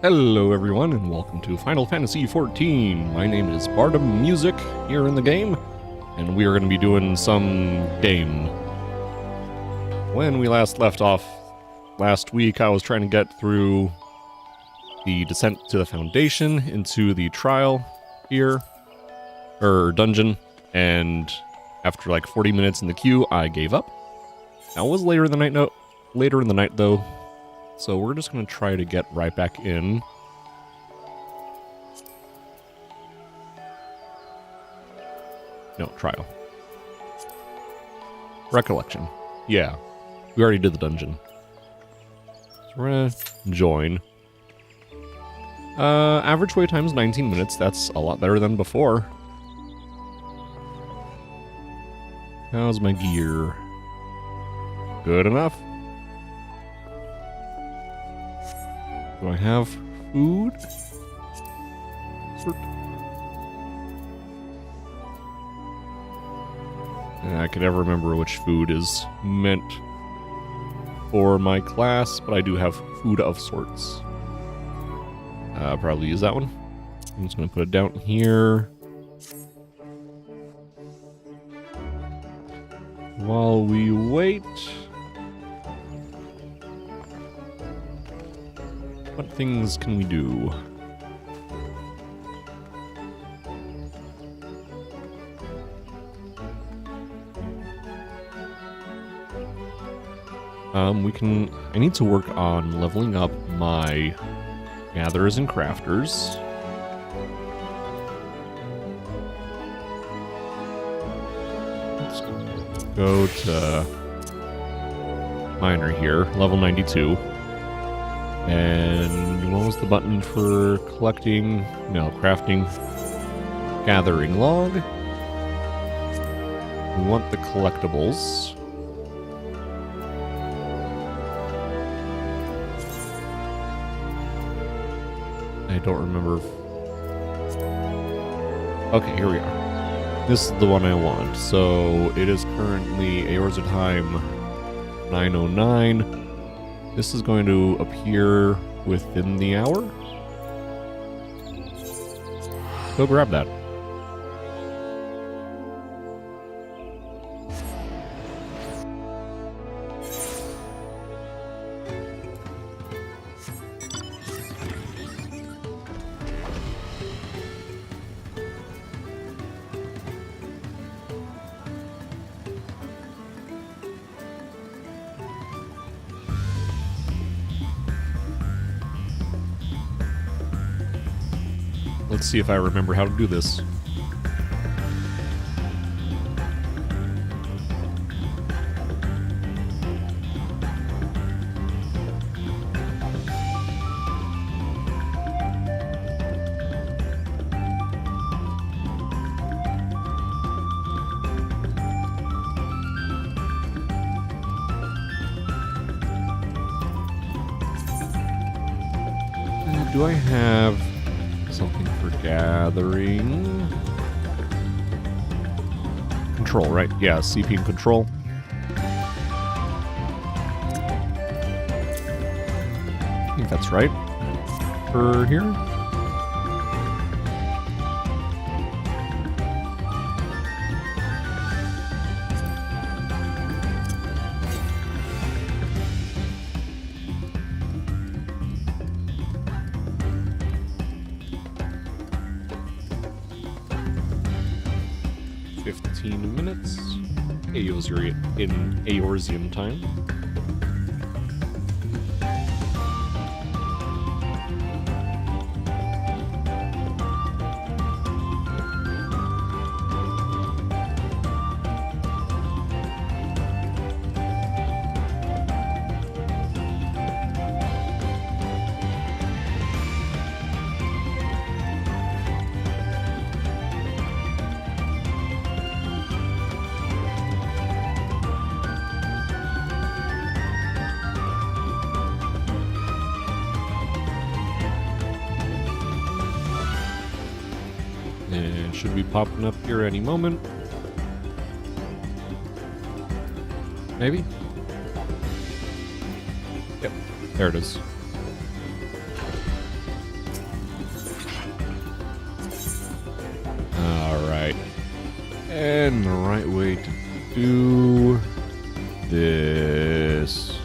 Hello everyone and welcome to Final Fantasy XIV. My name is Bardum Music here in the game, and we are going to be doing some game. When we last left off last week, I was trying to get through the Descent to the Foundation into the trial here, or dungeon, and after like 40 minutes in the queue, I gave up. Now it was later in the night though. So we're just going to try to get right back in. No, trial. Recollection. Yeah, we already did the dungeon. So we're going to join. Average wait time is 19 minutes. That's a lot better than before. How's my gear? Good enough. Do I have food? I can never remember which food is meant for my class, but I do have food of sorts. I'll probably use that one. I'm just going to put it down here. While we wait... what things can we do? I need to work on leveling up my gatherers and crafters. Let's go to miner here, level 92. And what was the button for collecting? No, crafting. Gathering log. We want the collectibles. I don't remember. Okay, here we are. This is the one I want. So it is currently Aorza time 9:09. This is going to appear within the hour. Go grab that. Let's see if I remember how to do this. Do I have something for gathering? Control, right? Yeah, CP and control. I think that's right. For here. Minutes. In Eorzean time. And should be popping up here any moment. Maybe? Yep, there it is. Alright. And the right way to do this.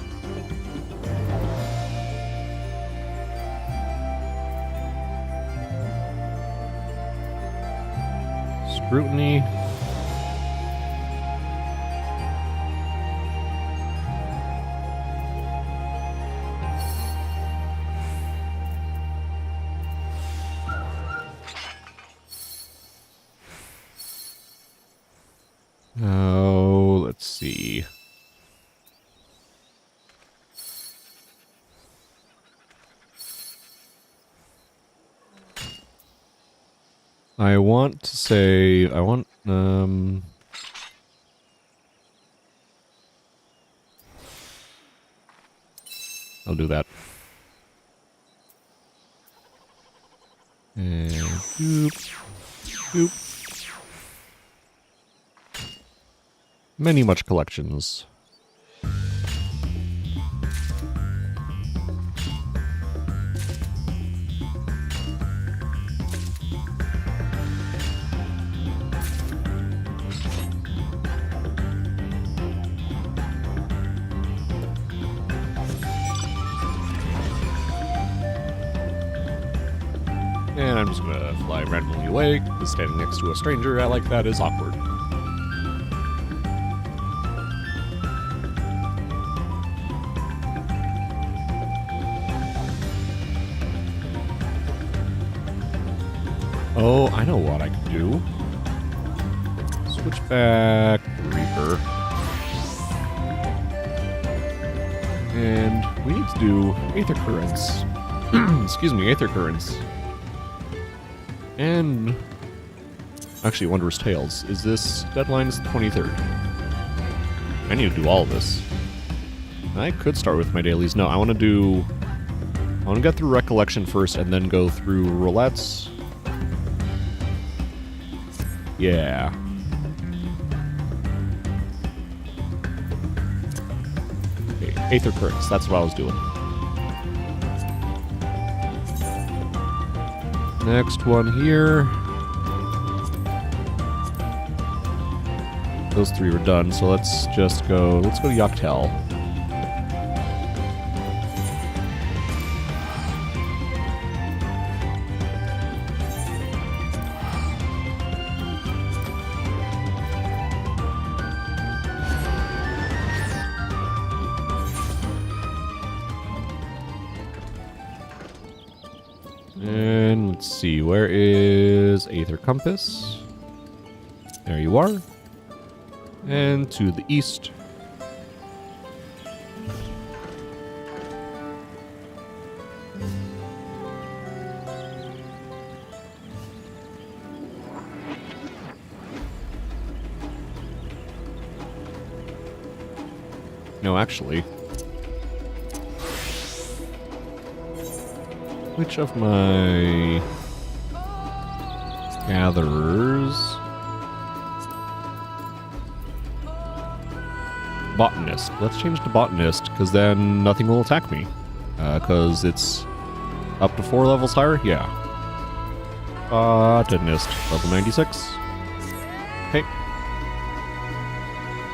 Scrutiny. Oh, let's see. I want to say, I'll do that. And boop, boop. Many much collections. And I'm just gonna fly randomly away, because standing next to a stranger like that is awkward. Oh, I know what I can do. Switch back Reaper. And we need to do Aether Currents. Excuse me, Aether Currents. And actually, Wondrous Tales. Is this deadline is the 23rd? I need to do all of this. I could start with my dailies. No, I want to get through Recollection first and then go through Roulettes. Yeah. Okay, Aether Currents, that's what I was doing. Next one here. Those three were done, so let's go to Yoctel. And let's see, where is Aether Compass? There you are. And to the east. No, actually. Which of my gatherers? Botanist. Let's change to Botanist, because then nothing will attack me. Because it's up to 4 levels higher? Yeah. Botanist. Level 96. Okay.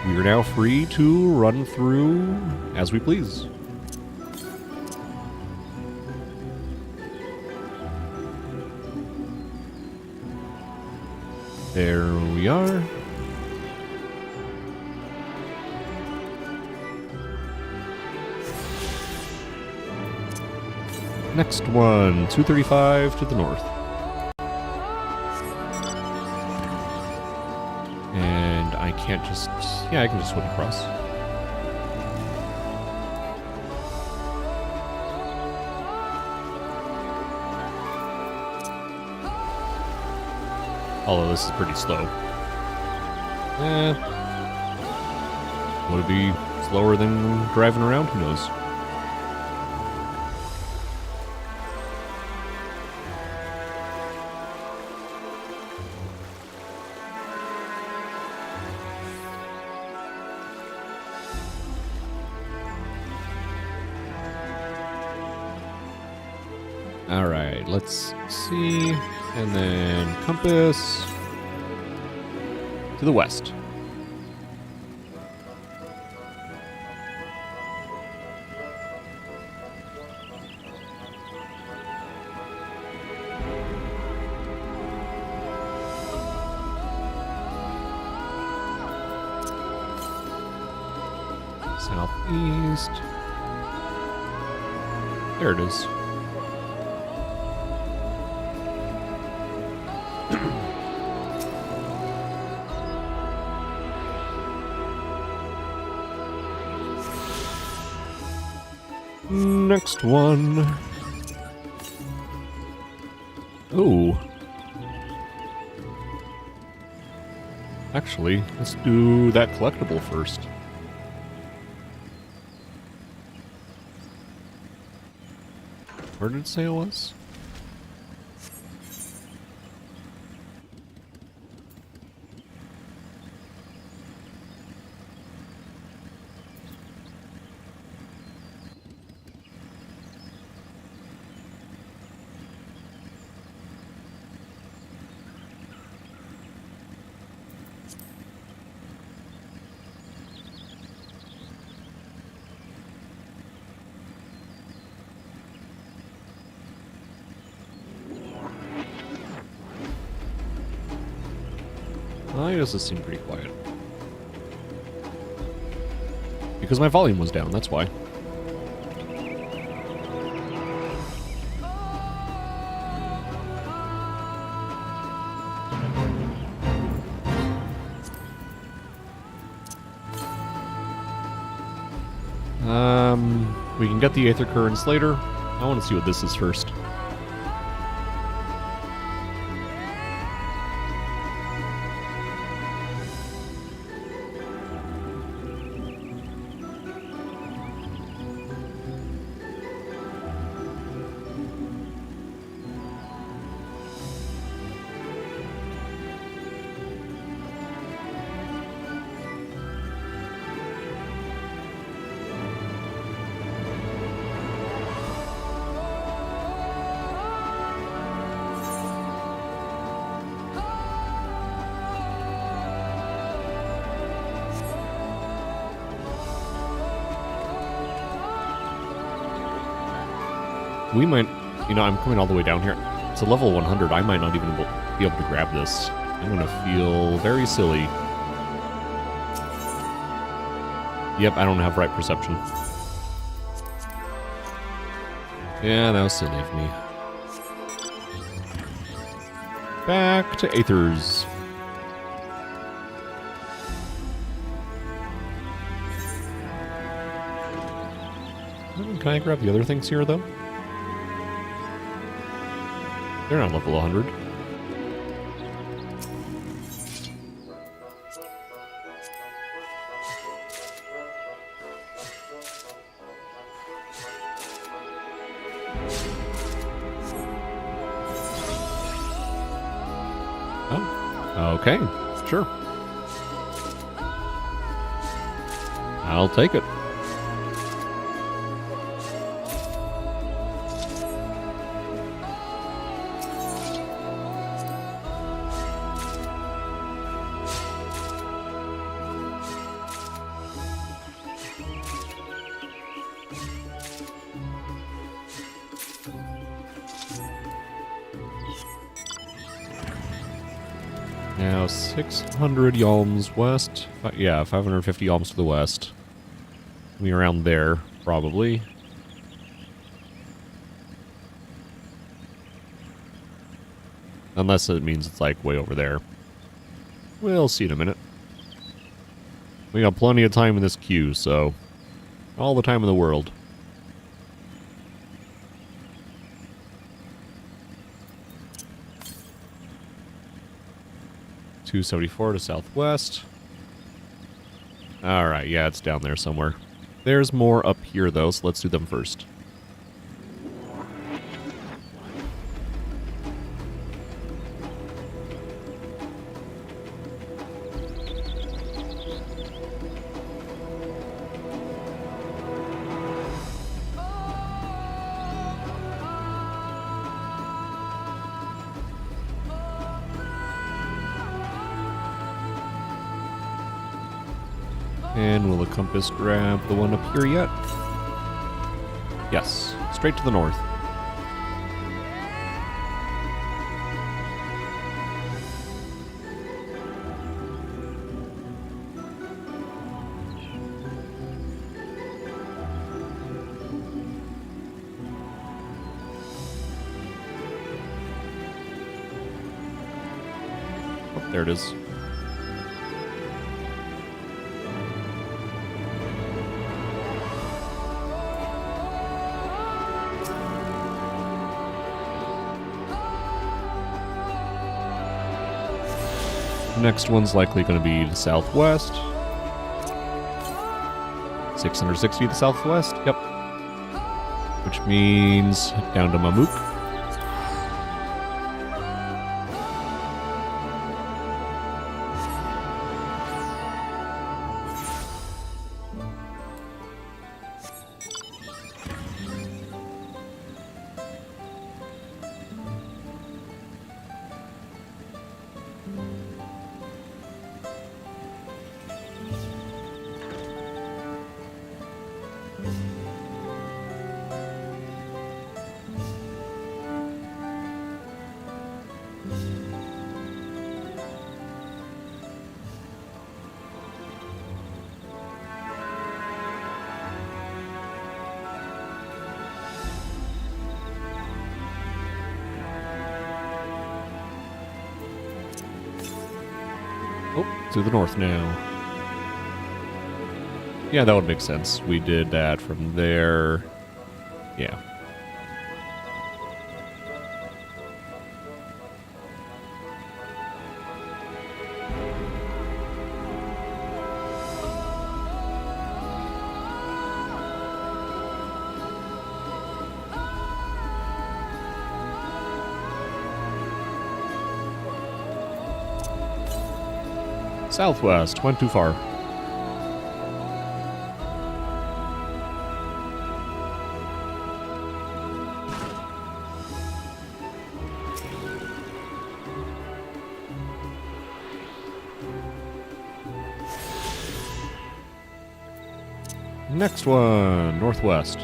We are now free to run through as we please. There we are. Next one, 235 to the north. And I can't just... yeah, I can just swim across. Although this is pretty slow. Would it be slower than driving around? Who knows? Alright, let's see. And then compass. to the west. Southeast. There it is. Next one. Oh. Actually, let's do that collectible first. Where did it say it was? I guess this seemed pretty quiet. Because my volume was down, that's why. We can get the Aether Currents later. I want to see what this is first. We might, you know, I'm coming all the way down here. It's a level 100. I might not even be able to grab this. I'm going to feel very silly. Yep, I don't have right perception. Yeah, that was silly of me. Back to Aethers. Can I grab the other things here, though? They're not level 100. Oh, okay, sure. I'll take it. Now 600 yalms west. Yeah, 550 yalms to the west. Be around there, probably. Unless it means it's like way over there. We'll see in a minute. We got plenty of time in this queue, so all the time in the world. $274 to southwest. Alright, yeah, it's down there somewhere. There's more up here, though, so let's do them first. And will the compass grab the one up here yet? Yes, straight to the north. Oh, there it is. Next one's likely going to be the southwest. 660 to the southwest, yep. Which means down to Mamuk. Oh, to the north now. Yeah, that would make sense. We did that from there. Yeah. Southwest, went too far. Next one, northwest.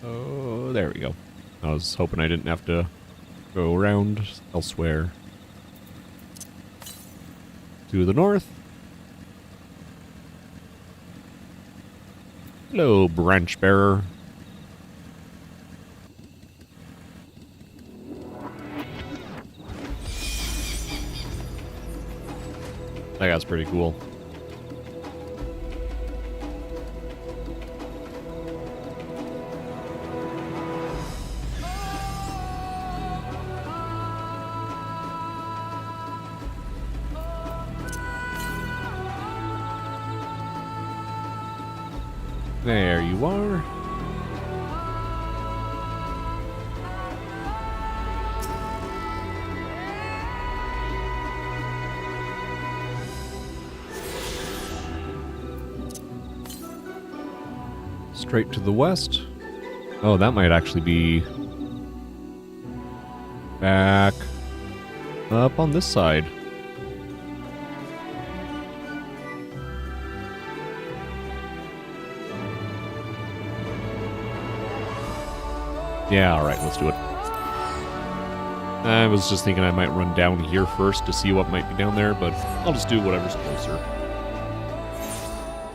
Oh, there we go. I was hoping I didn't have to go around elsewhere. To the north. Hello, branch bearer. That guy's pretty cool. There you are. Straight to the west. Oh, that might actually be back up on this side. Yeah, alright, let's do it. I was just thinking I might run down here first to see what might be down there, but I'll just do whatever's closer.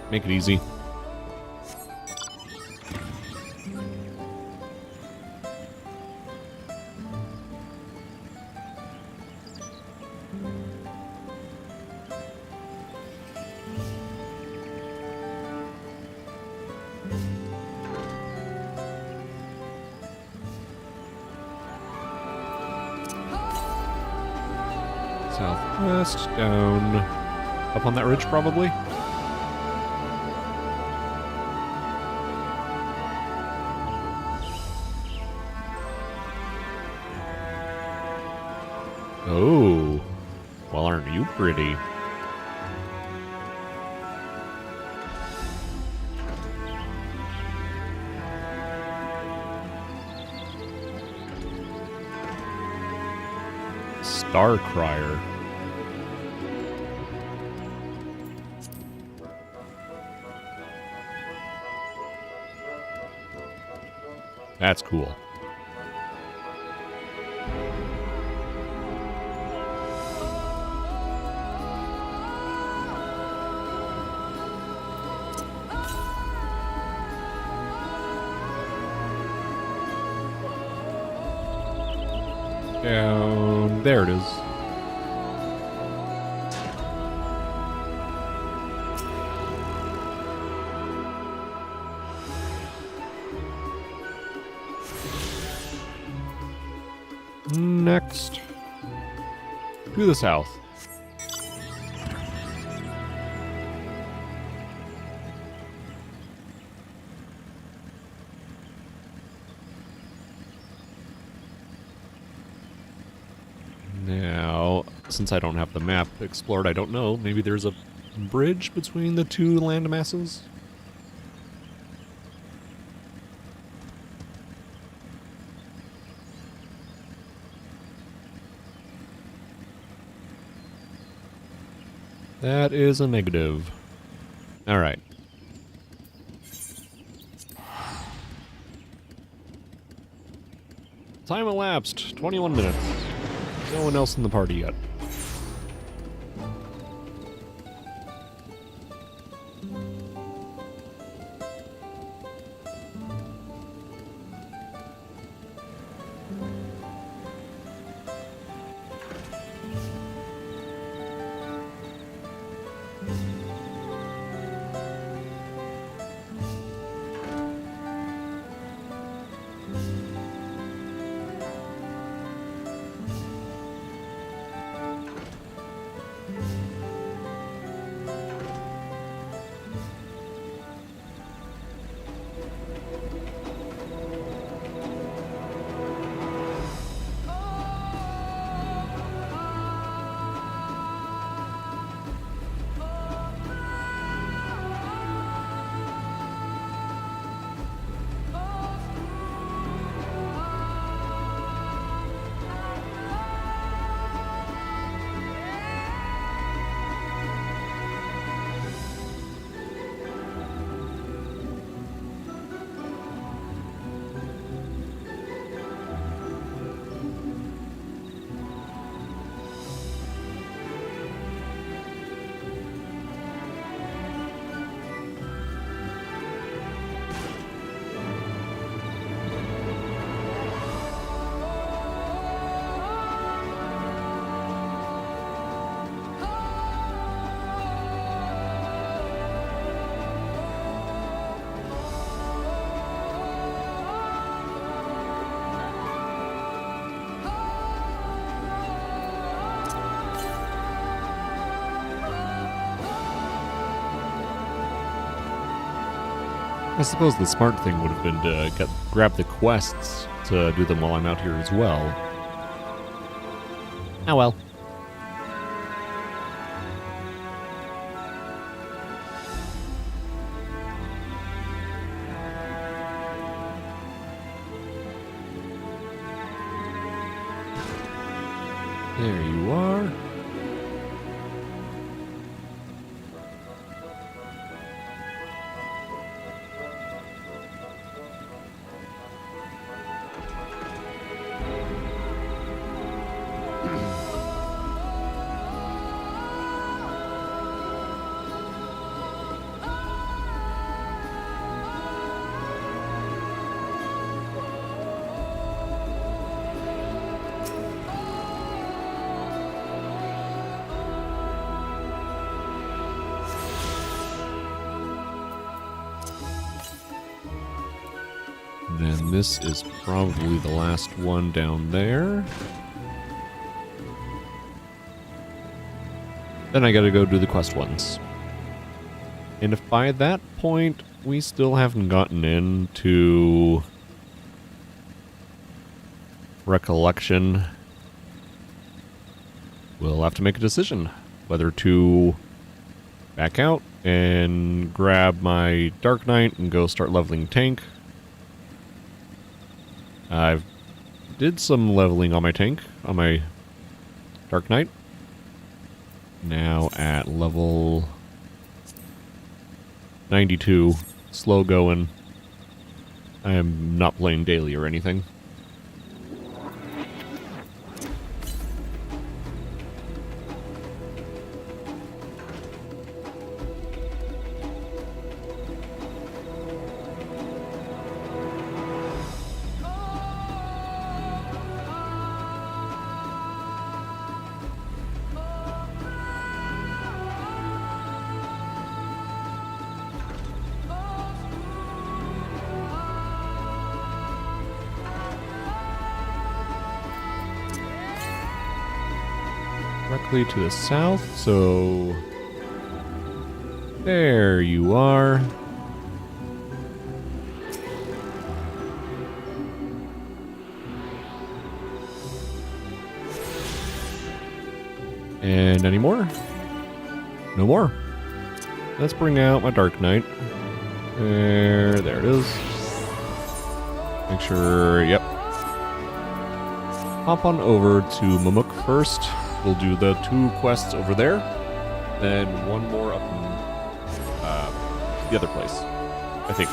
Make it easy. Southwest, down up on that ridge, probably. Oh, well, pretty. Star Crier. That's cool. Down there it is. Next, to the south. Now, since I don't have the map explored, I don't know. Maybe there's a bridge between the two land masses? That is a negative. Alright. Time elapsed, 21 minutes. No one else in the party yet. I suppose the smart thing would have been to grab the quests to do them while I'm out here as well. Oh well. There you are. Then this is probably the last one down there. Then I gotta go do the quest ones. And if by that point we still haven't gotten into Recollection, we'll have to make a decision. whether to back out and grab my Dark Knight and go start leveling tank. I've did some leveling on my tank, on my Dark Knight. Now at level 92, slow going. I am not playing daily or anything. Directly to the south, so there you are. And any more? No more. Let's bring out my Dark Knight. There it is. Make sure, yep. Hop on over to Mamuk first. We'll do the 2 quests over there, then one more up in the other place, I think.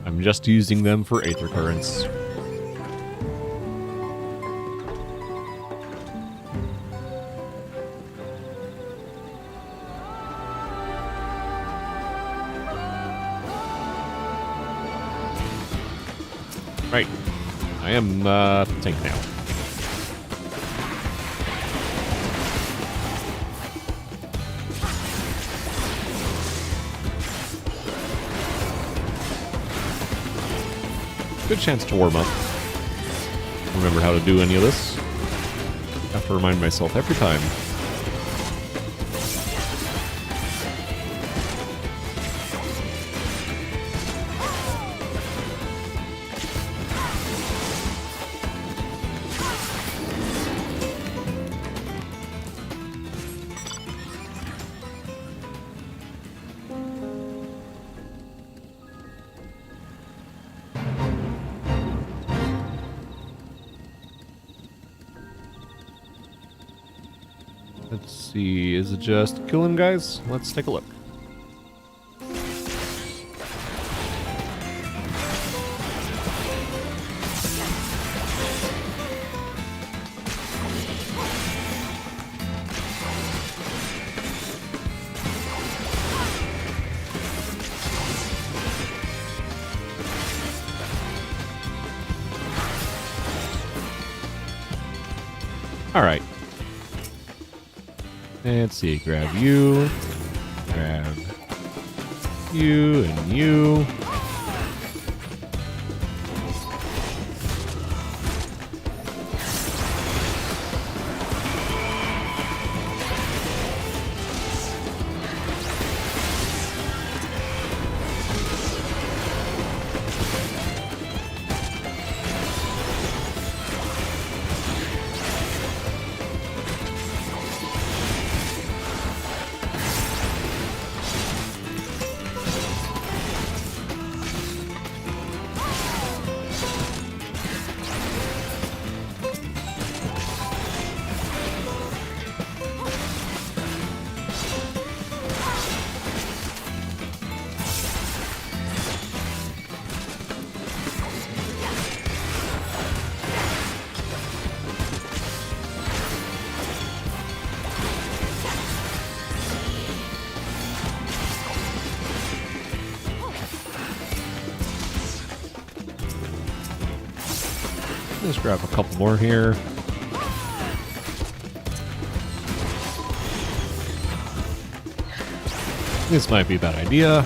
I'm just using them for Aether Currents. Right. I am tank now. Good chance to warm up. Remember how to do any of this. Have to remind myself every time. Let's see, is it just killing guys? Let's take a look. All right. Let's see, grab you, and you. Let's grab a couple more here. This might be a bad idea.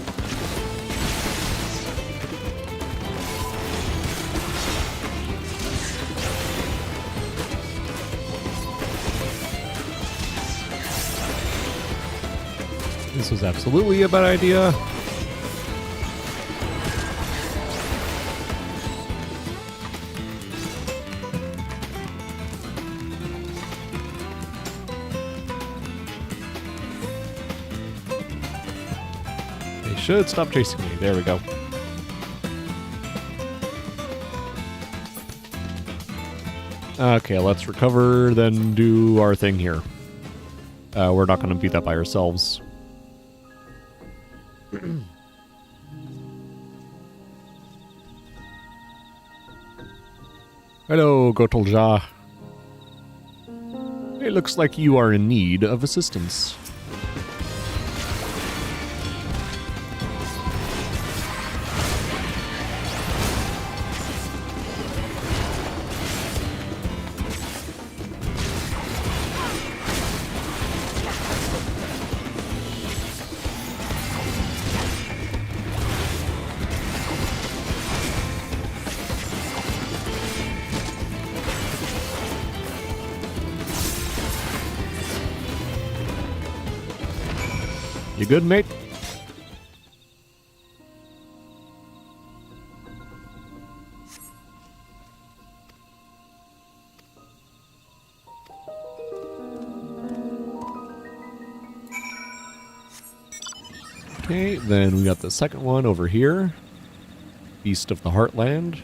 This was absolutely a bad idea. They should stop chasing me. There we go. Okay, let's recover, then do our thing here. We're not going to beat that by ourselves. Hello, Gotolja. It looks like you are in need of assistance. You good, mate? Okay, then we got the second one over here. East of the Heartland.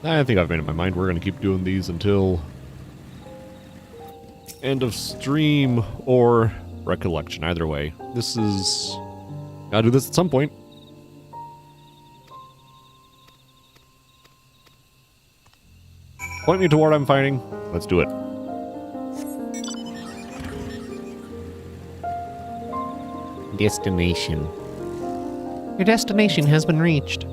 I think I've made up my mind. We're going to keep doing these until end of stream or recollection. Either way. This is... Gotta do this at some point. Point me to what I'm fighting. Let's do it. Destination. Your destination has been reached.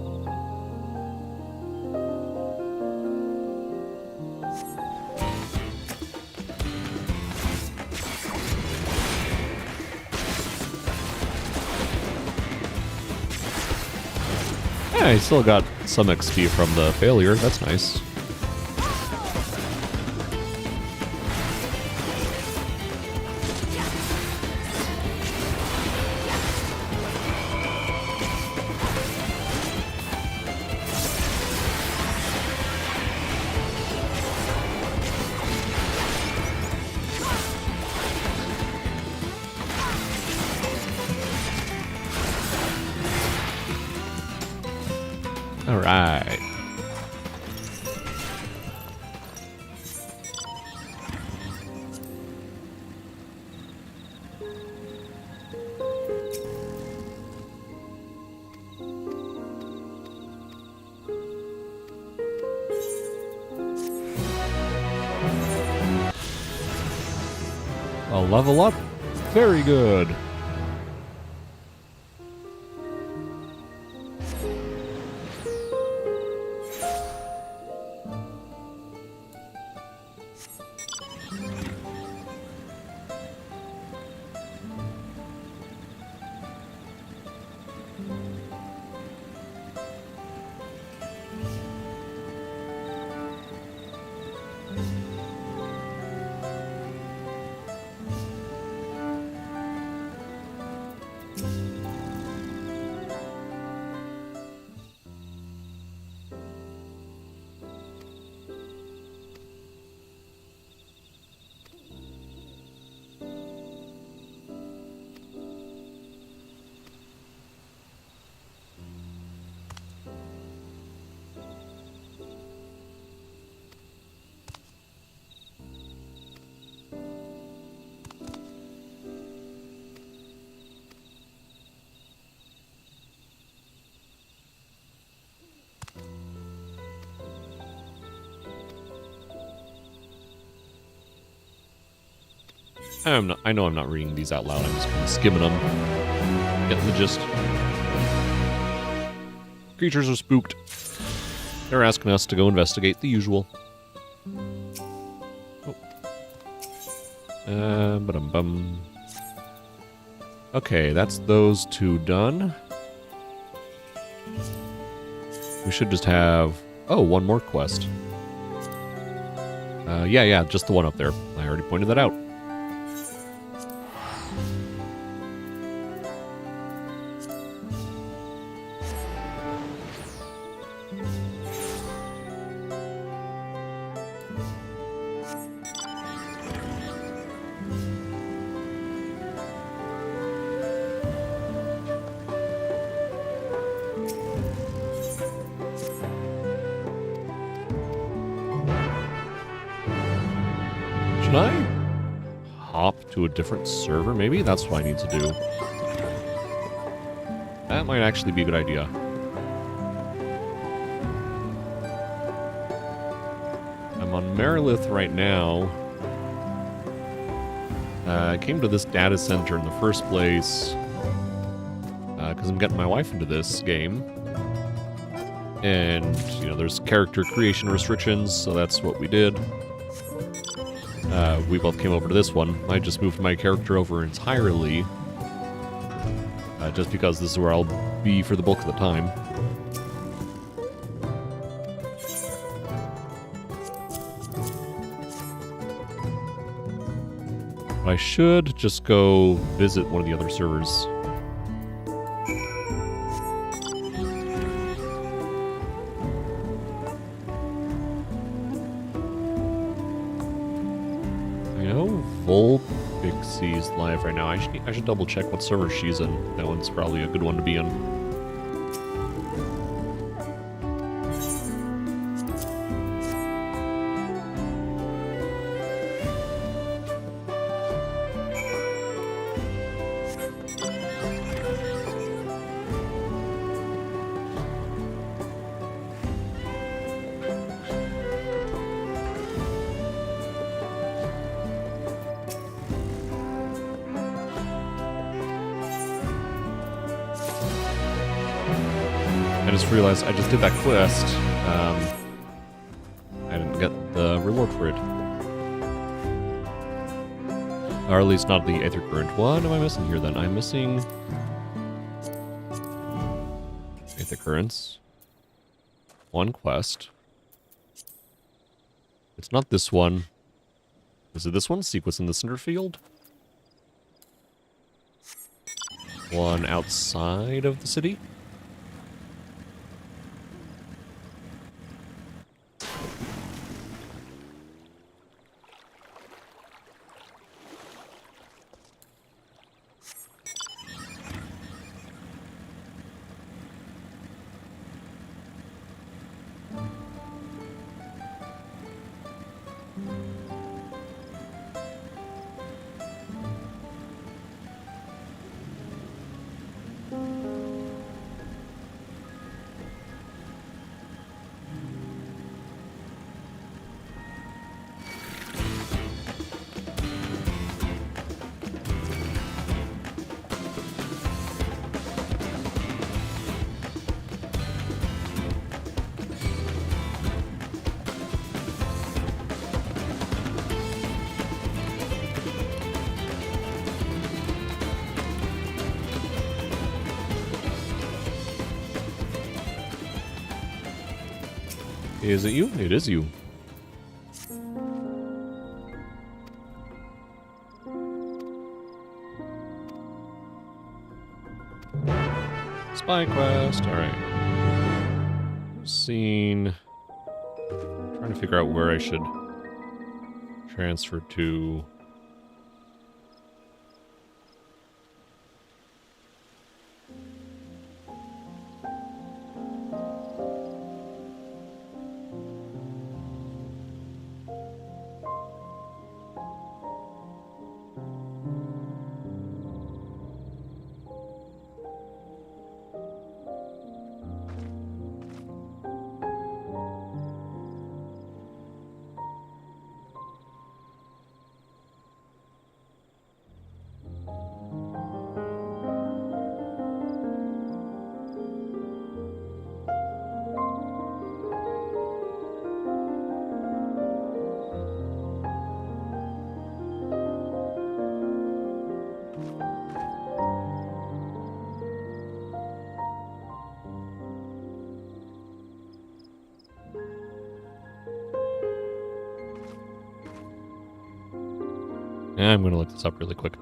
Yeah, I still got some XP from the failure. That's nice. All right. A level up. Very good. I know I'm not reading these out loud. I'm just kind of skimming them, getting the gist. Creatures are spooked. They're asking us to go investigate the usual. Oh. Ba-dum-bum. Okay, that's those two done. We should just have... Oh, one more quest. Yeah, just the one up there. I already pointed that out. Should I hop to a different server, maybe? That's what I need to do. That might actually be a good idea. I'm on Merilith right now. I came to this data center in the first place because I'm getting my wife into this game. And, you know, there's character creation restrictions, so that's what we did. We both came over to this one. I just moved my character over entirely. Just because this is where I'll be for the bulk of the time. I should just go visit one of the other servers. Pixie's live right now. I should double check what server she's in. That one's probably a good one to be in. I just realized I just did that quest. I didn't get the reward for it. Or at least not the Aether Current. What am I missing here then? I'm missing... Aether Currents. One quest. It's not this one. Is it this one? Sequence in the Cinder Field? One outside of the city? Is it you? It is you. Spy quest. Alright. Scene. Trying to figure out where I should transfer to. I'm going to look this up really quick.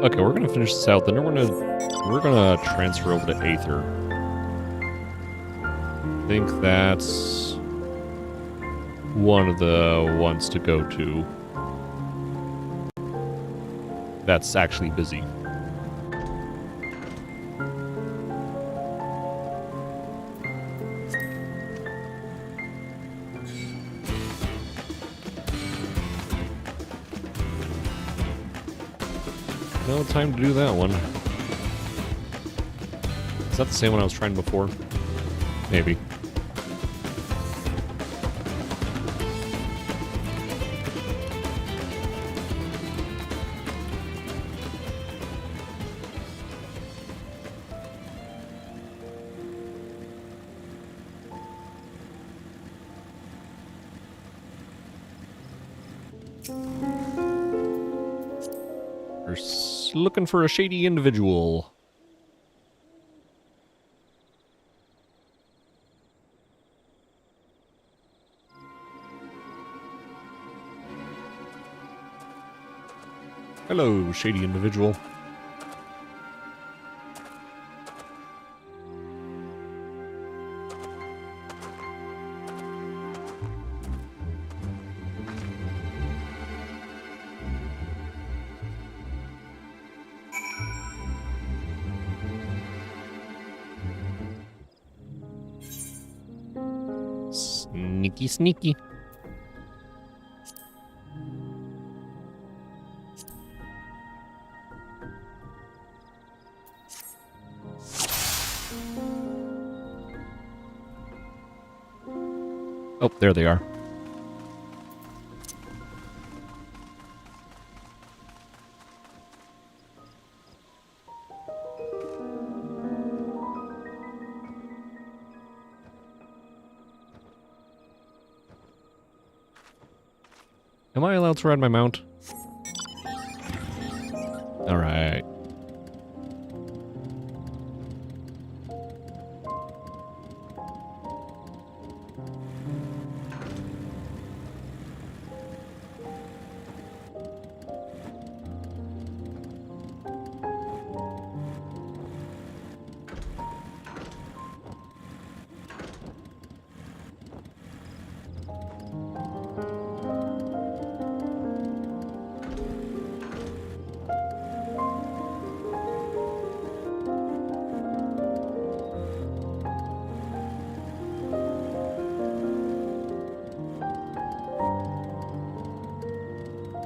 Okay, we're gonna finish this out. Then we're gonna transfer over to Aether. I think that's one of the ones to go to. That's actually busy. No time to do that one. Is that the same one I was trying before? Maybe. We're looking for a shady individual. Hello, shady individual. Sneaky, sneaky. Oh, there they are. Am I allowed to ride my mount? Alright.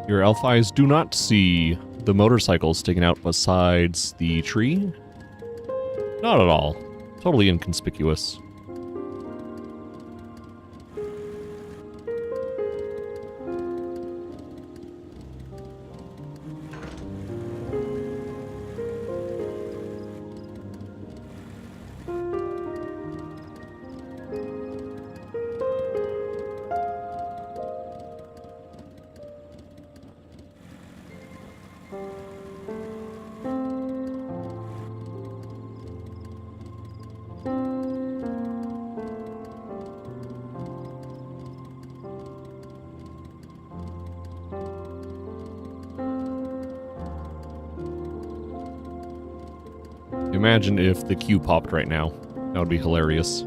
Your elf eyes do not see the motorcycle sticking out besides the tree. Not at all. Totally inconspicuous. Imagine if the queue popped right now. That would be hilarious.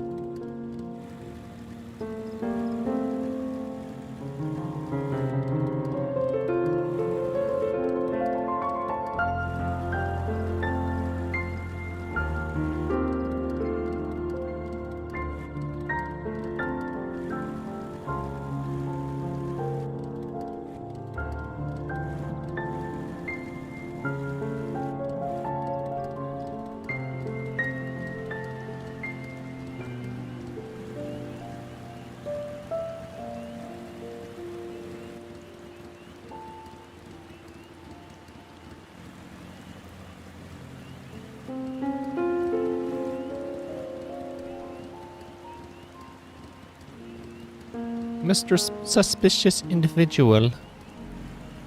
Mr. Suspicious Individual.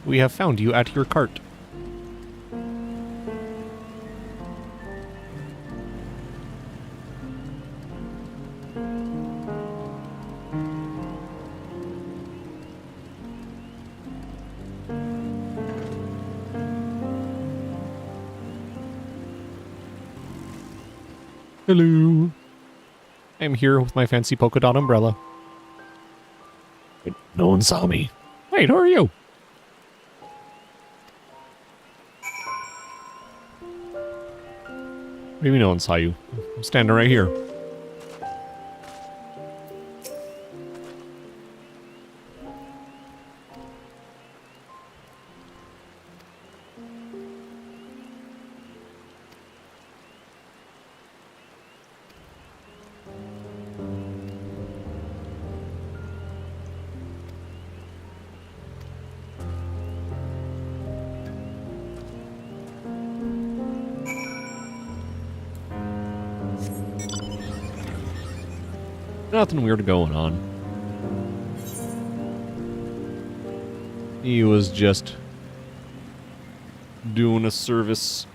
We have found you at your cart. Hello. I'm here with my fancy polka dot umbrella. No one saw me. Wait, who are you? Maybe no one saw you. I'm standing right here. Nothing weird going on. He was just doing a service.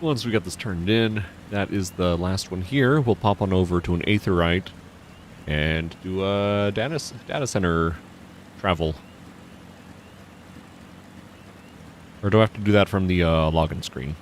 Once we get this turned in, that is the last one here. We'll pop on over to an Aetherite and do a data center travel. Or do I have to do that from the login screen?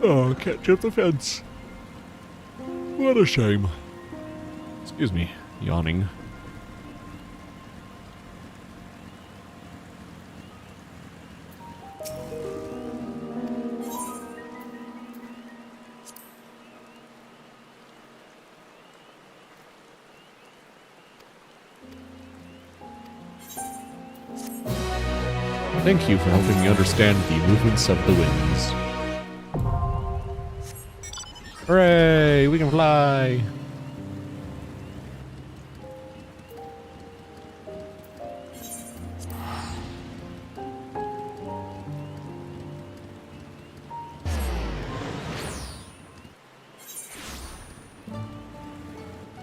Oh, can't jump the fence. What a shame. Excuse me, yawning. Thank you for helping me understand the movements of the winds. Hooray! We can fly!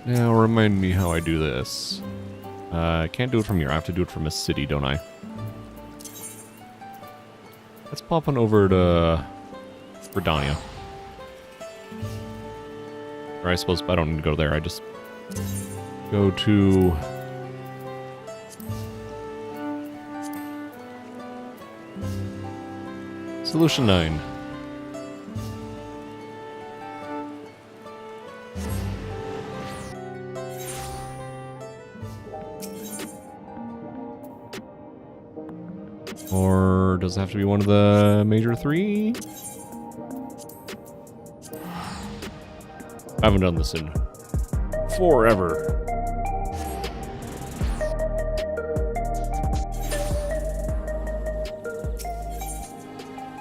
Now remind me how I do this. I can't do it from here. I have to do it from a city, don't I? Let's pop on over to Redania. Or I suppose I don't need to go there. I just go to... Solution 9. Or does it have to be one of the major 3? I haven't done this in forever.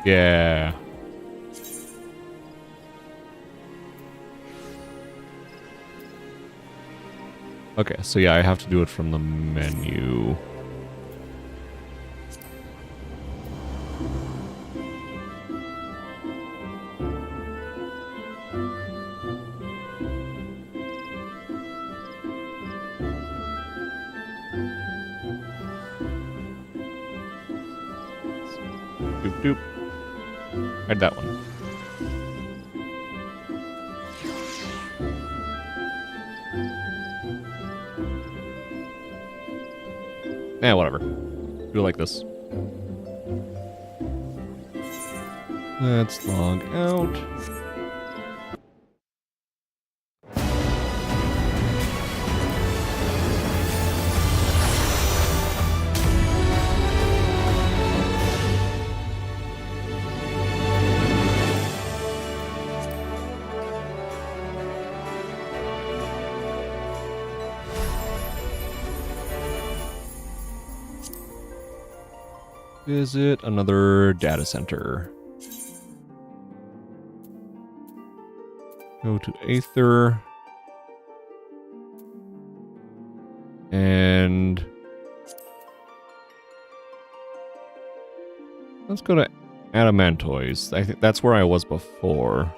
Yeah. Okay, so yeah, I have to do it from the menu. Doop doop. Hide that one. Eh, whatever. Do it like this. Let's log out. Visit another data center. Go to Aether. And let's go to Adamantoise. I think that's where I was before.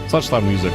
Such loud music.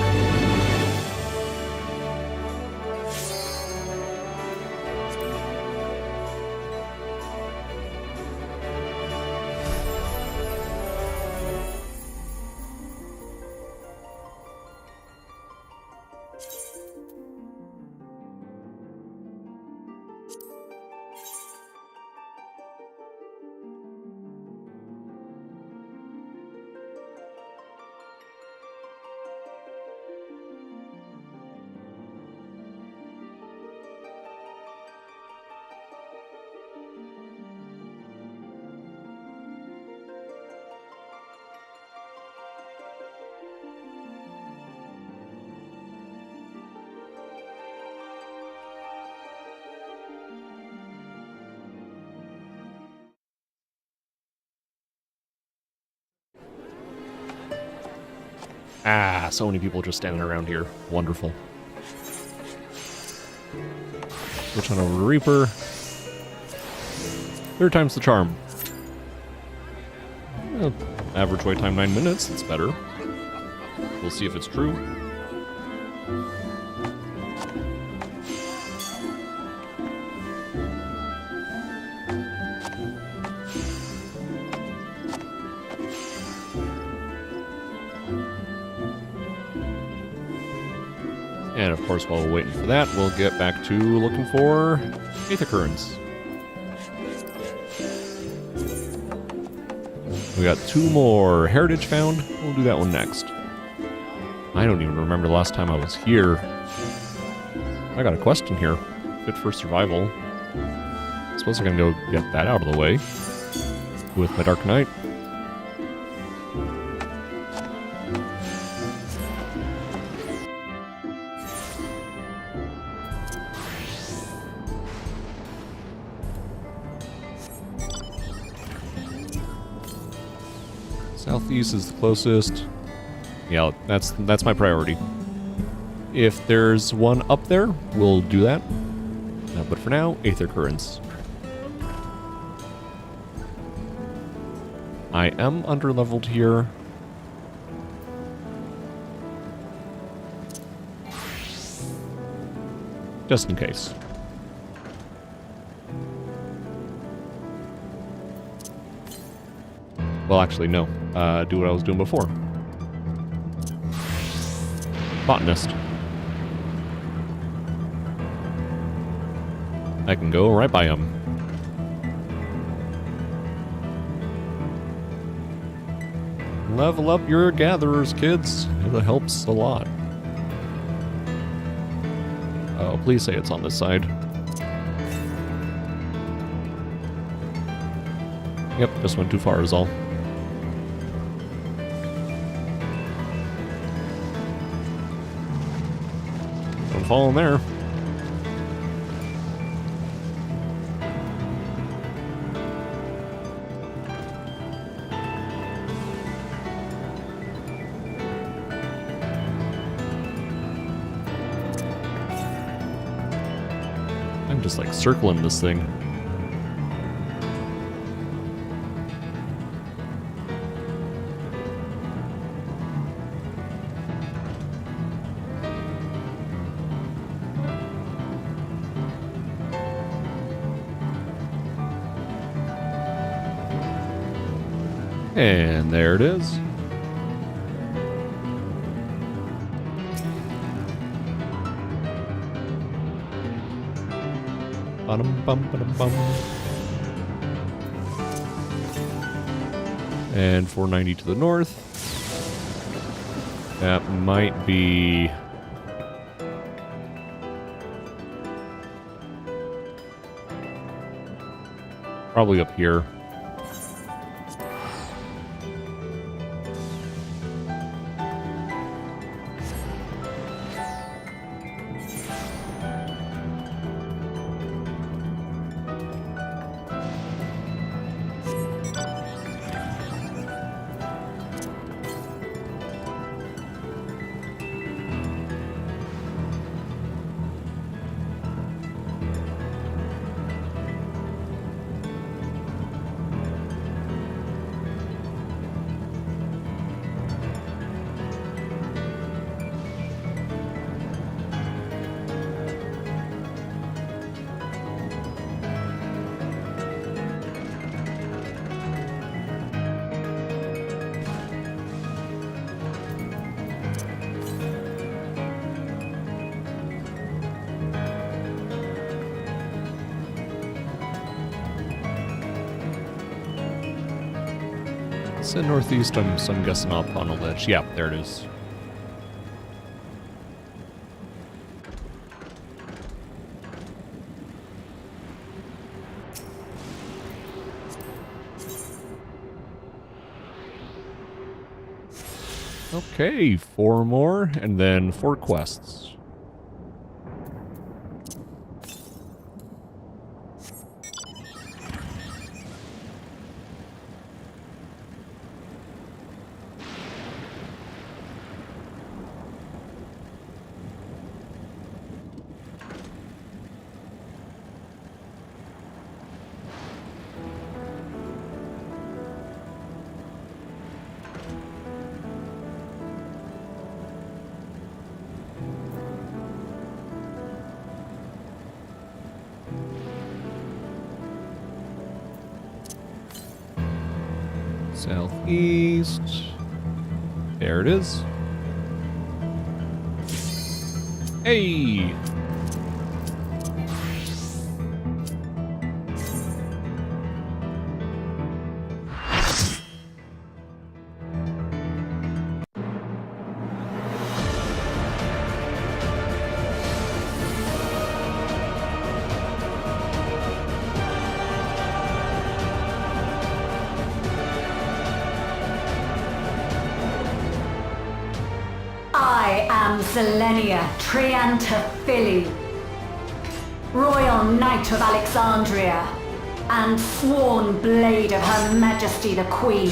Ah, so many people just standing around here. Wonderful. Switch on over to Reaper. Third time's the charm. Average wait time 9 minutes. That's better. We'll see if it's true. And of course, while we're waiting for that, we'll get back to looking for Aether Currents. We got 2 more Heritage found. We'll do that one next. I don't even remember the last time I was here. I got a question here. Fit for survival. I suppose I'm gonna go get that out of the way with my Dark Knight. Southeast is the closest. Yeah, that's my priority. If there's one up there, we'll do that. But for now, Aether Currents. I am underleveled here. Just in case. Well, actually, no. Do what I was doing before. Botanist. I can go right by him. Level up your gatherers, kids. It helps a lot. Oh, please say it's on this side. Yep, just went too far is all. Don't fall in there. I'm just like circling this thing. And there it is. Bum, bum, bum, bum. And 490 to the north. That might be... probably up here. It's in northeast, so I'm guessing up on a ledge. Yeah, there it is. Okay, 4 more, and then 4 quests. Southeast. There it is. Hey! I am Zelenia Triantaphili, Royal Knight of Alexandria, and sworn blade of Her Majesty the Queen.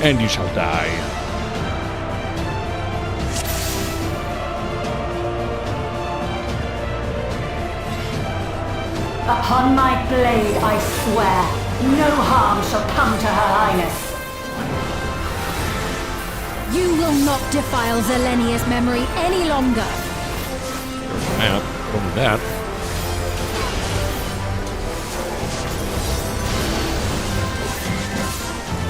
And you shall die. Upon my blade I swear, no harm shall come to Her Highness. You will not defile Zelenia's memory any longer. Map, from that.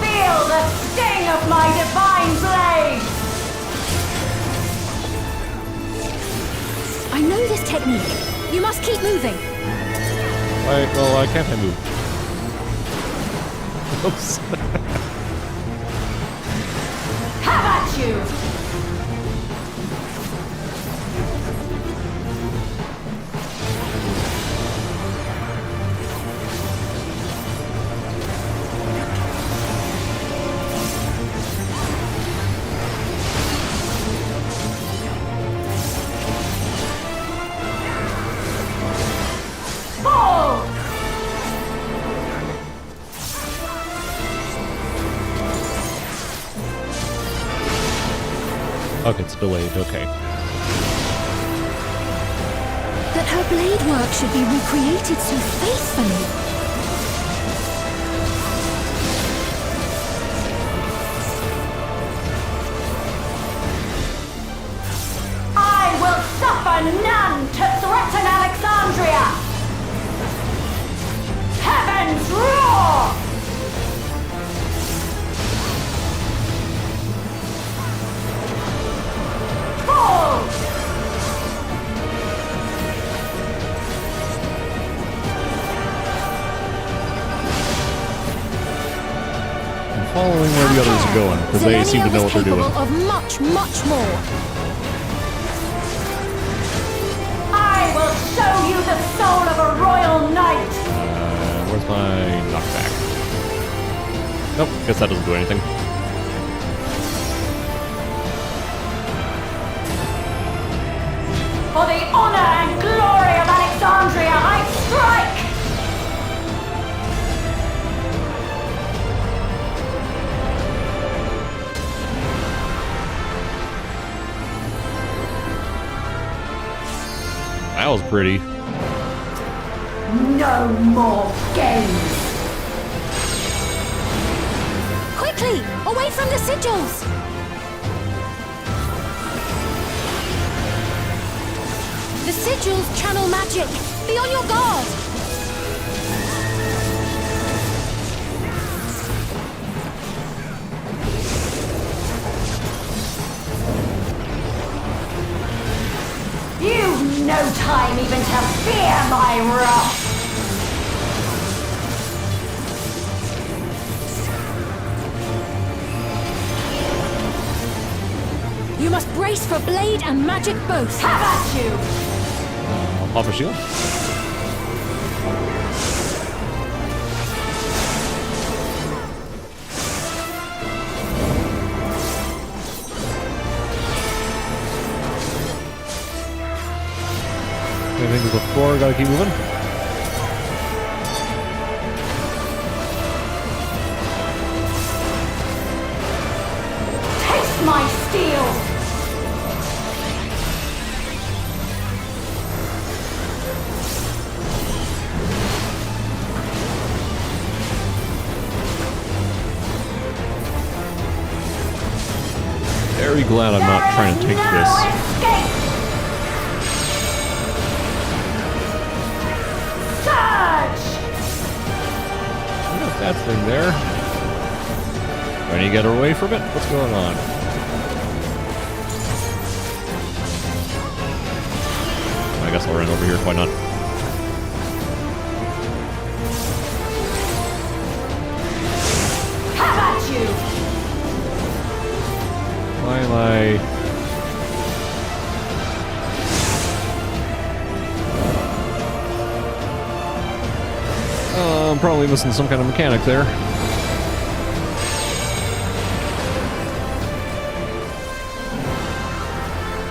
Feel the sting of my divine blade! I know this technique. You must keep moving. Why can't I move? Oops. Have at you! Fall! Okay, it's delayed, okay. That her blade work should be recreated so faithfully. I will suffer none to threaten Alexandria! Heavens roar! Fall! the others are going, because they seem to know what they're doing. Of much, much more. I will show you the soul of a royal knight. Where's my knockback? Nope, guess that doesn't do anything. For the honor and glory of Alexandria, I strike! That was pretty. No more games! Quickly! Away from the sigils! The sigils channel magic! Be on your guard! You've no time even to fear my wrath! You must brace for blade and magic both! Have at you! I'll pop a shield. Anything to the floor, gotta keep moving. Taste my steel! Very glad I'm not trying to take this. Escape! Surge! Look at that thing there. Trying to get away from it? What's going on? I guess I'll run over here, why not? Have at you! Why am I... I'm probably missing some kind of mechanic there.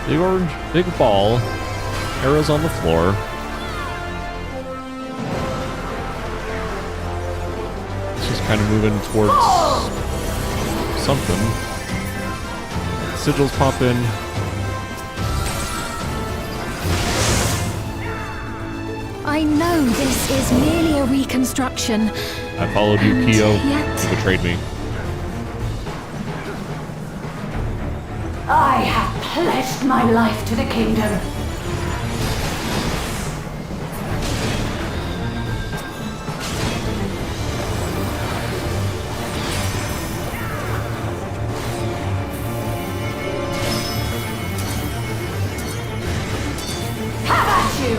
Big orange, big ball, arrows on the floor. It's just kind of moving towards something. Sigils pop in. I know this is merely a reconstruction. I followed you, Kyo. Yet- You betrayed me. I have pledged my life to the kingdom. Have at you!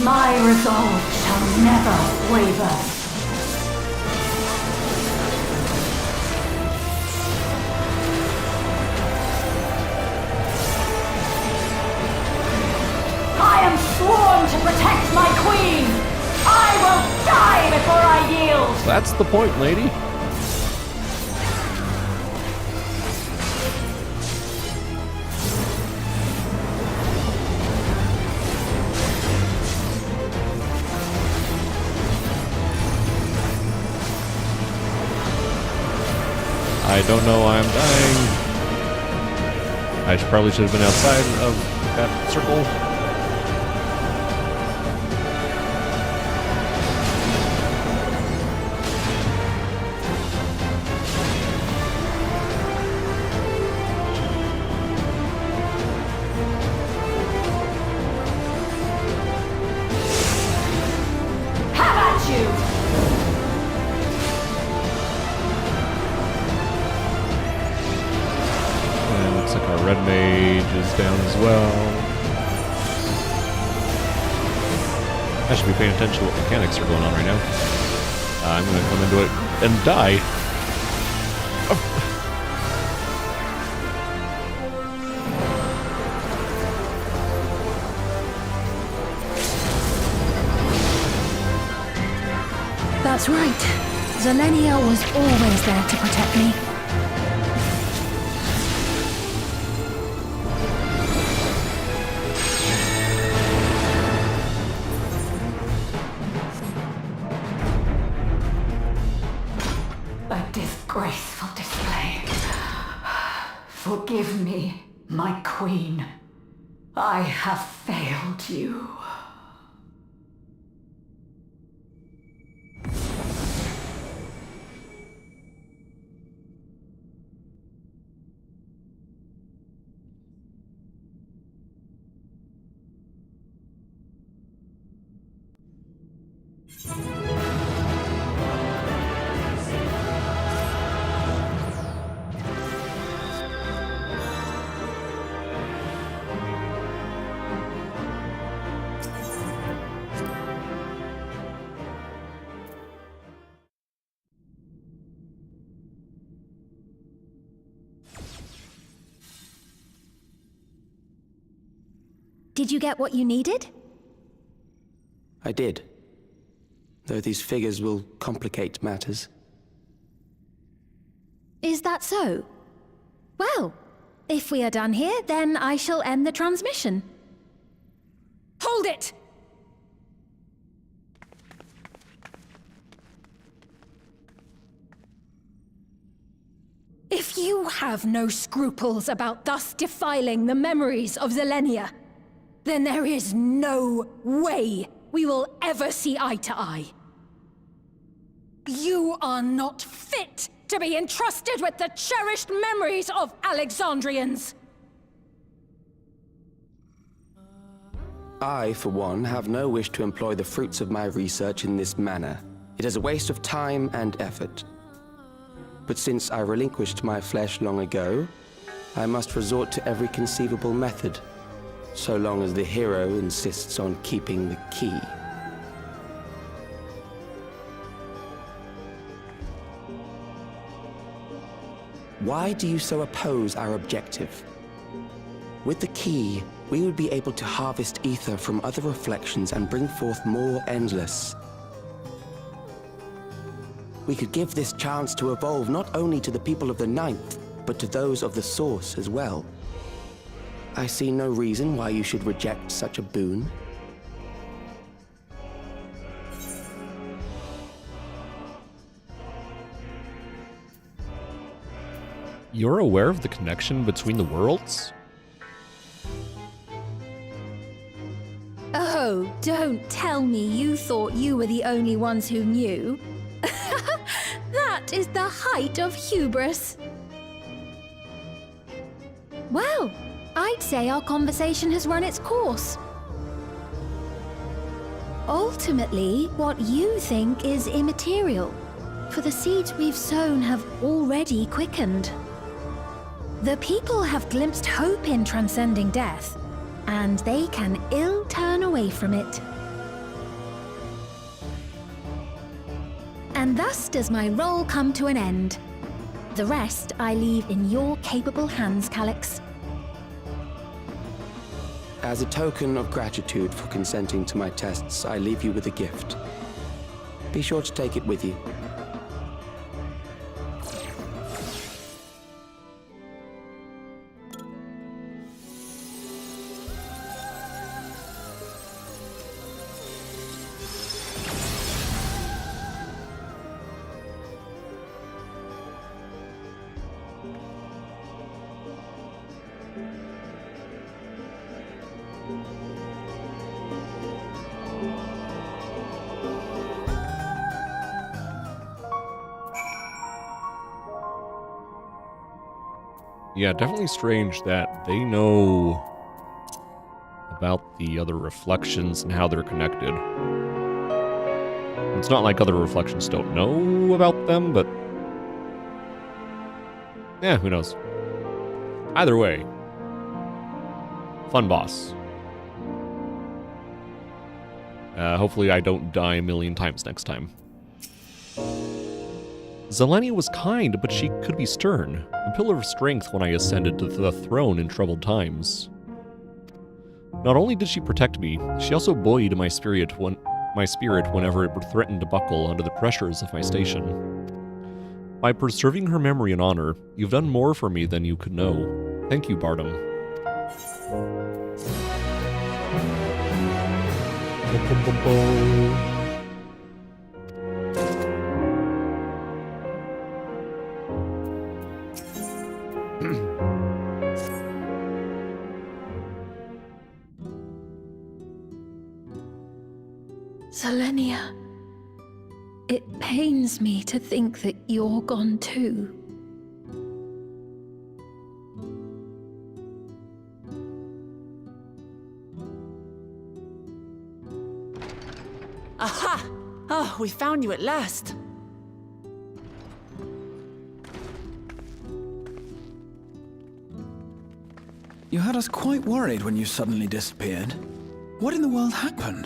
My resolve shall never waver. I am sworn to protect my queen. I will die before I yield. That's the point, lady. I don't know why I'm dying. I probably should have been outside of that circle. Have at you. And looks like our red mage is down as well. I should be paying attention to what mechanics are going on right now. I'm gonna come into it and die. That's right. Zelenia was always there to protect me. A disgraceful display. Forgive me, my queen. I have failed you. Did you get what you needed? I did. Though these figures will complicate matters. Is that so? Well, if we are done here, then I shall end the transmission. Hold it! If you have no scruples about thus defiling the memories of Zelenia, then there is no way we will ever see eye to eye. You are not fit to be entrusted with the cherished memories of Alexandrians. I, for one, have no wish to employ the fruits of my research in this manner. It is a waste of time and effort. But since I relinquished my flesh long ago, I must resort to every conceivable method, so long as the hero insists on keeping the key. Why do you so oppose our objective? With the key, we would be able to harvest ether from other reflections and bring forth more endless. We could give this chance to evolve not only to the people of the Ninth, but to those of the Source as well. I see no reason why you should reject such a boon. You're aware of the connection between the worlds? Oh, don't tell me you thought you were the only ones who knew. That is the height of hubris. Well, I'd say our conversation has run its course. Ultimately, what you think is immaterial, for the seeds we've sown have already quickened. The people have glimpsed hope in transcending death, and they can ill turn away from it. And thus does my role come to an end. The rest I leave in your capable hands, Calyx. As a token of gratitude for consenting to my tests, I leave you with a gift. Be sure to take it with you. Yeah, definitely strange that they know about the other reflections and how they're connected. It's not like other reflections don't know about them, but yeah, who knows? Either way, fun boss. Hopefully I don't die a million times next time. Zelenia was kind, but she could be stern. A pillar of strength when I ascended to the throne in troubled times. Not only did she protect me, she also buoyed my spirit whenever it threatened to buckle under the pressures of my station. By preserving her memory and honor, you've done more for me than you could know. Thank you, Bardem. Zelenia, it pains me to think that you're gone too. Aha! Oh, we found you at last. You had us quite worried when you suddenly disappeared. What in the world happened?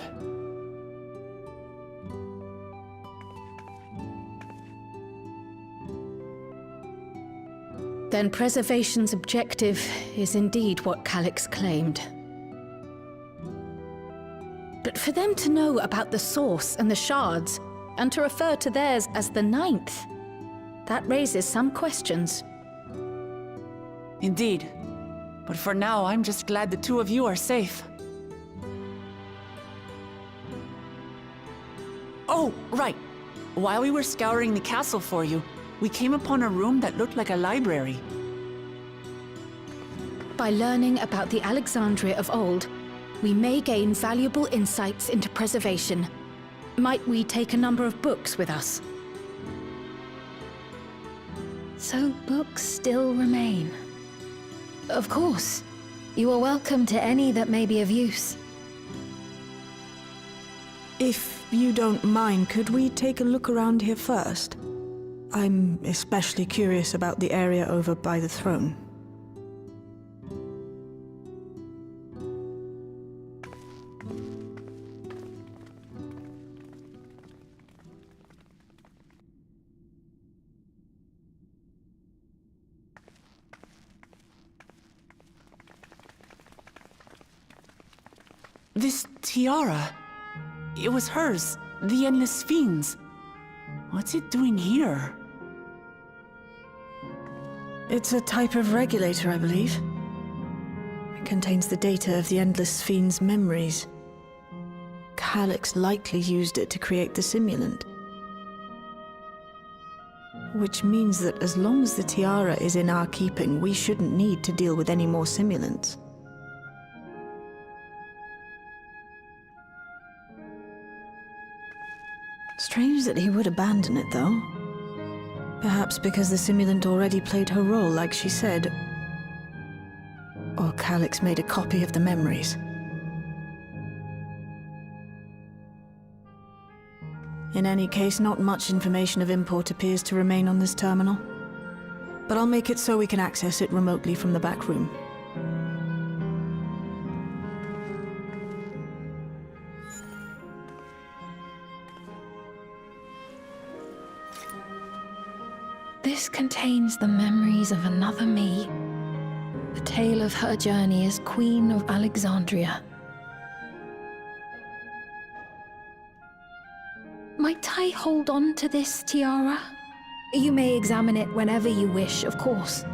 Then preservation's objective is indeed what Calyx claimed. But for them to know about the source and the shards, and to refer to theirs as the ninth, that raises some questions. Indeed. But for now, I'm just glad the two of you are safe. Oh, right. While we were scouring the castle for you, we came upon a room that looked like a library. By learning about the Alexandria of old, we may gain valuable insights into preservation. Might we take a number of books with us? So books still remain. Of course. You are welcome to any that may be of use. If you don't mind, could we take a look around here first? I'm especially curious about the area over by the throne. This tiara, it was hers, the Endless Fiend's. What's it doing here? It's a type of regulator, I believe. It contains the data of the Endless Fiend's memories. Calyx likely used it to create the simulant. Which means that as long as the tiara is in our keeping, we shouldn't need to deal with any more simulants. Strange that he would abandon it, though. Perhaps because the simulant already played her role, like she said. Or Calyx made a copy of the memories. In any case, not much information of import appears to remain on this terminal. But I'll make it so we can access it remotely from the back room. This contains the memories of another me. The tale of her journey as Queen of Alexandria. Might I hold on to this tiara? You may examine it whenever you wish, of course.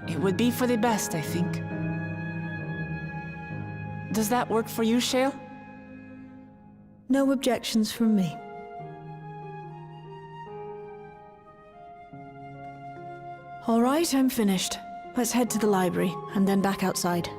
It would be for the best, I think. Does that work for you, Shale? No objections from me. All right, I'm finished. Let's head to the library, and then back outside.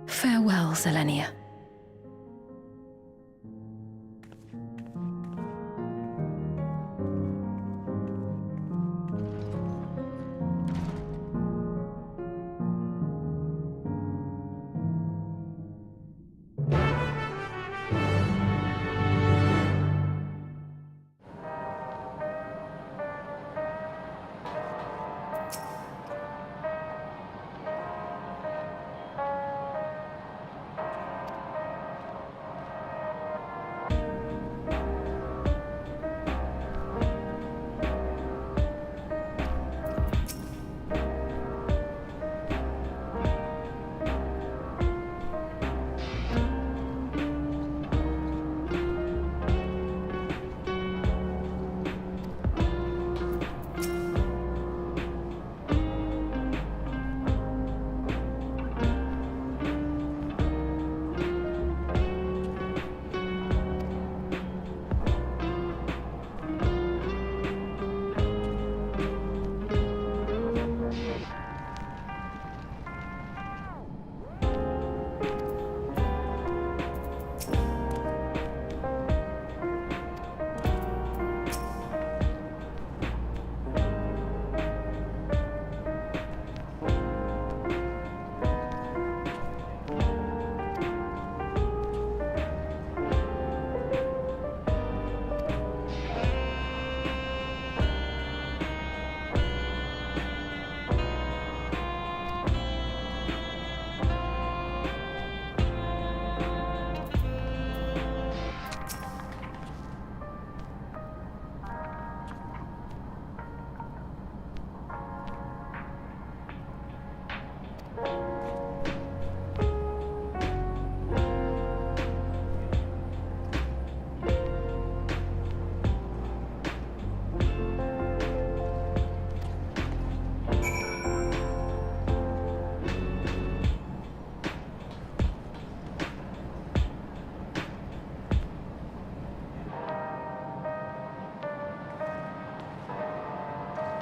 Farewell, Zelenia.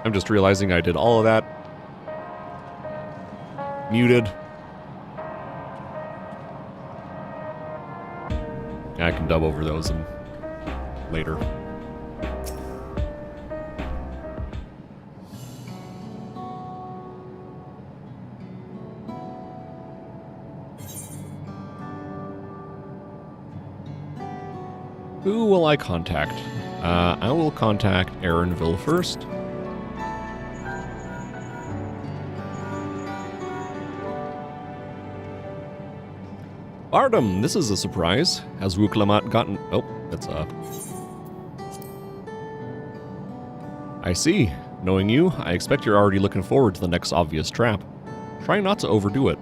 I'm just realizing I did all of that. Muted. I can dub over those later. Who will I contact? I will contact Aaronville first. Bardom, this is a surprise. Has Wuklamat gotten... Oh, that's I see. Knowing you, I expect you're already looking forward to the next obvious trap. Try not to overdo it.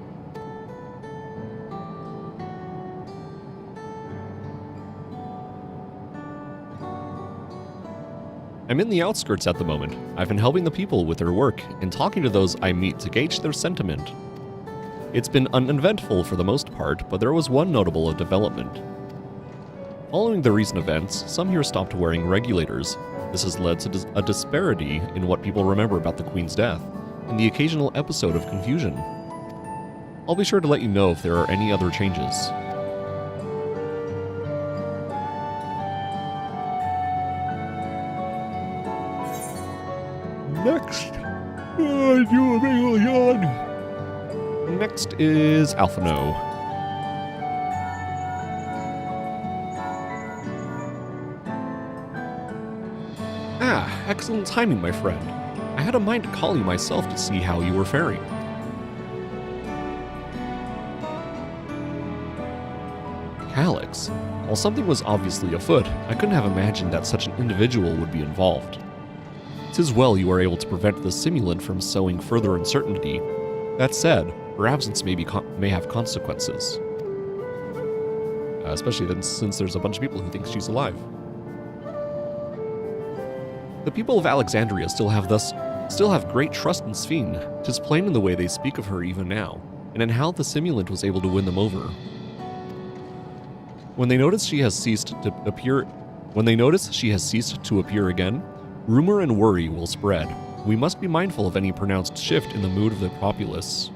I'm in the outskirts at the moment. I've been helping the people with their work and talking to those I meet to gauge their sentiment. It's been uneventful for the most part, but there was one notable development. Following the recent events, some here stopped wearing regulators. This has led to a disparity in what people remember about the Queen's death, and the occasional episode of confusion. I'll be sure to let you know if there are any other changes. Next, Next is Alphano. Ah, excellent timing, my friend. I had a mind to call you myself to see how you were faring. Calyx. While something was obviously afoot, I couldn't have imagined that such an individual would be involved. 'Tis well you are able to prevent the simulant from sowing further uncertainty. That said, her absence may have consequences. Especially then, since there's a bunch of people who think she's alive. The people of Alexandria still have great trust in Sphene. 'Tis plain in the way they speak of her even now, and in how the simulant was able to win them over. When they notice she has ceased to appear again, rumor and worry will spread. We must be mindful of any pronounced shift in the mood of the populace.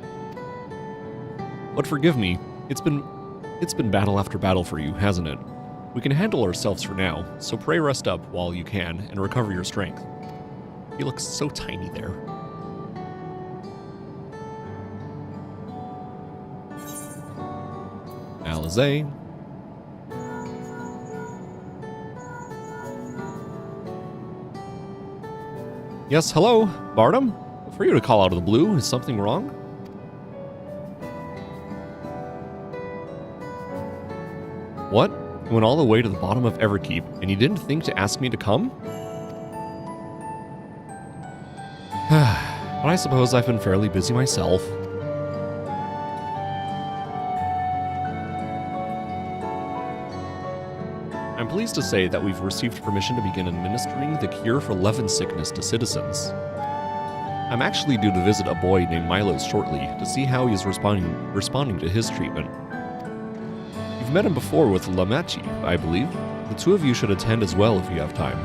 But forgive me, it's been battle after battle for you, hasn't it? We can handle ourselves for now, so pray rest up while you can and recover your strength. He looks so tiny there. Alizé. Yes, hello, Bardom? For you to call out of the blue, is something wrong? What? You went all the way to the bottom of Everkeep, and you didn't think to ask me to come? But I suppose I've been fairly busy myself. I'm pleased to say that we've received permission to begin administering the cure for Levin sickness to citizens. I'm actually due to visit a boy named Milos shortly to see how he is responding to his treatment. You've met him before with Lamachi, I believe. The two of you should attend as well if you have time.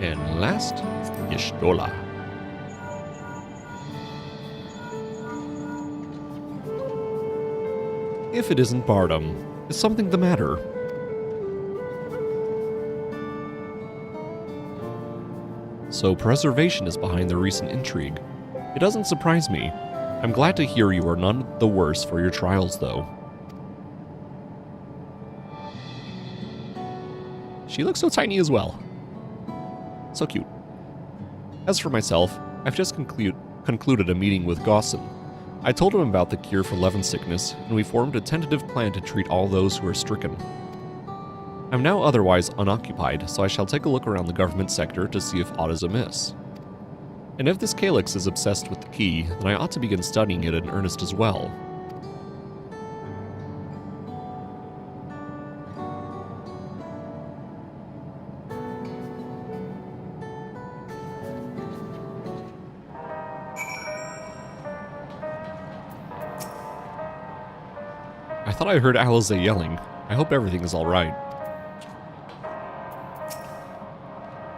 And last, Y'shtola. If it isn't Bardom, is something the matter? So preservation is behind the recent intrigue. It doesn't surprise me. I'm glad to hear you are none the worse for your trials, though. She looks so tiny as well. So cute. As for myself, I've just concluded a meeting with Gaussen. I told him about the cure for Levin sickness, and we formed a tentative plan to treat all those who are stricken. I'm now otherwise unoccupied, so I shall take a look around the government sector to see if aught is amiss. And if this Calyx is obsessed with the key, then I ought to begin studying it in earnest as well. I thought I heard Alizé yelling. I hope everything is alright.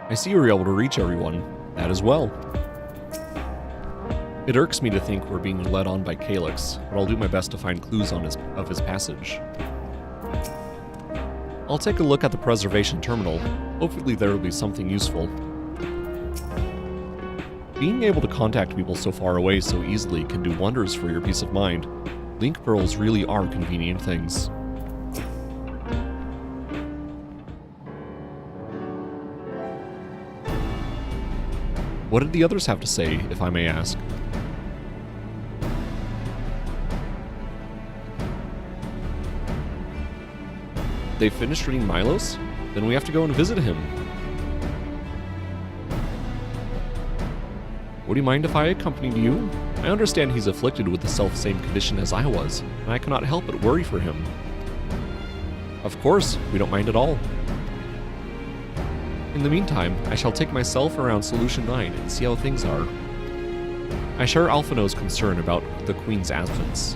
I see you were able to reach everyone. That as well. It irks me to think we're being led on by Calyx, but I'll do my best to find clues on his passage. I'll take a look at the preservation terminal. Hopefully there will be something useful. Being able to contact people so far away so easily can do wonders for your peace of mind. Link pearls really are convenient things. What did the others have to say, if I may ask? They finished reading Milos? Then we have to go and visit him. Would you mind if I accompanied you? I understand he's afflicted with the self-same condition as I was, and I cannot help but worry for him. Of course, we don't mind at all. In the meantime, I shall take myself around Solution 9 and see how things are. I share Alphino's concern about the Queen's absence.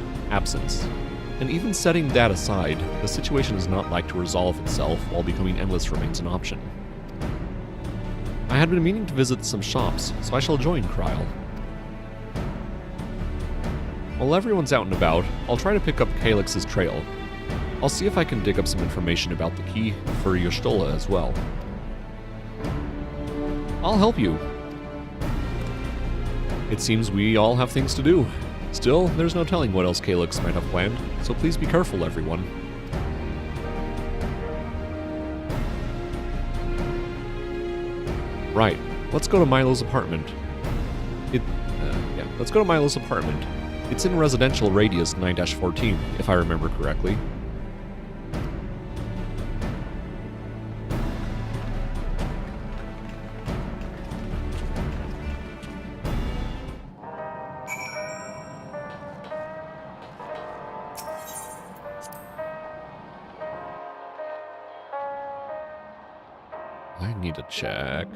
And even setting that aside, the situation is not like to resolve itself while becoming endless remains an option. I had been meaning to visit some shops, so I shall join Kryl. While everyone's out and about, I'll try to pick up Calyx's trail. I'll see if I can dig up some information about the key for Y'shtola as well. I'll help you. It seems we all have things to do. Still, there's no telling what else Calyx might have planned, so please be careful, everyone. Right, let's go to Milo's apartment. Let's go to Milo's apartment. It's in residential radius 9-14, if I remember correctly. I need to check.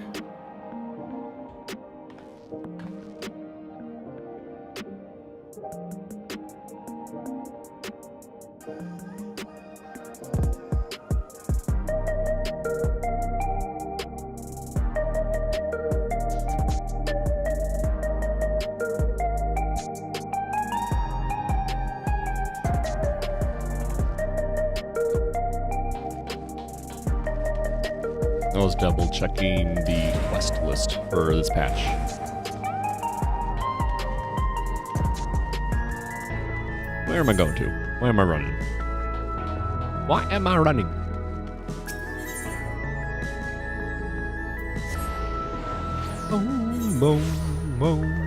I was double checking the quest list for this patch. Where am I going to? Why am I running? Why am I running? Boom, boom, boom.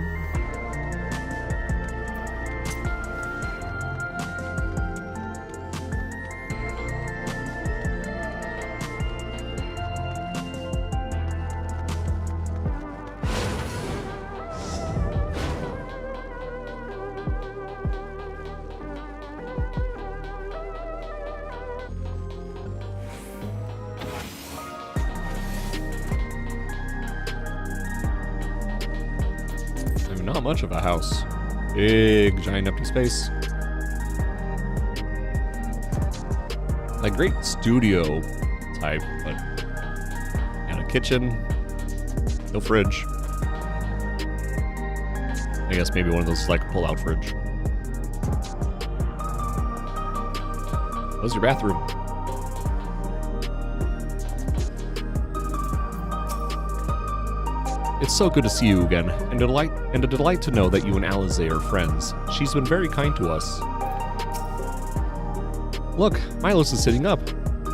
Not much of a house. Big, giant empty space. Like great studio type, but and a kitchen, no fridge. I guess maybe one of those like pull-out fridge. How's your bathroom? It's so good to see you again, and a delight to know that you and Alize are friends. She's been very kind to us. Look, Milos is sitting up.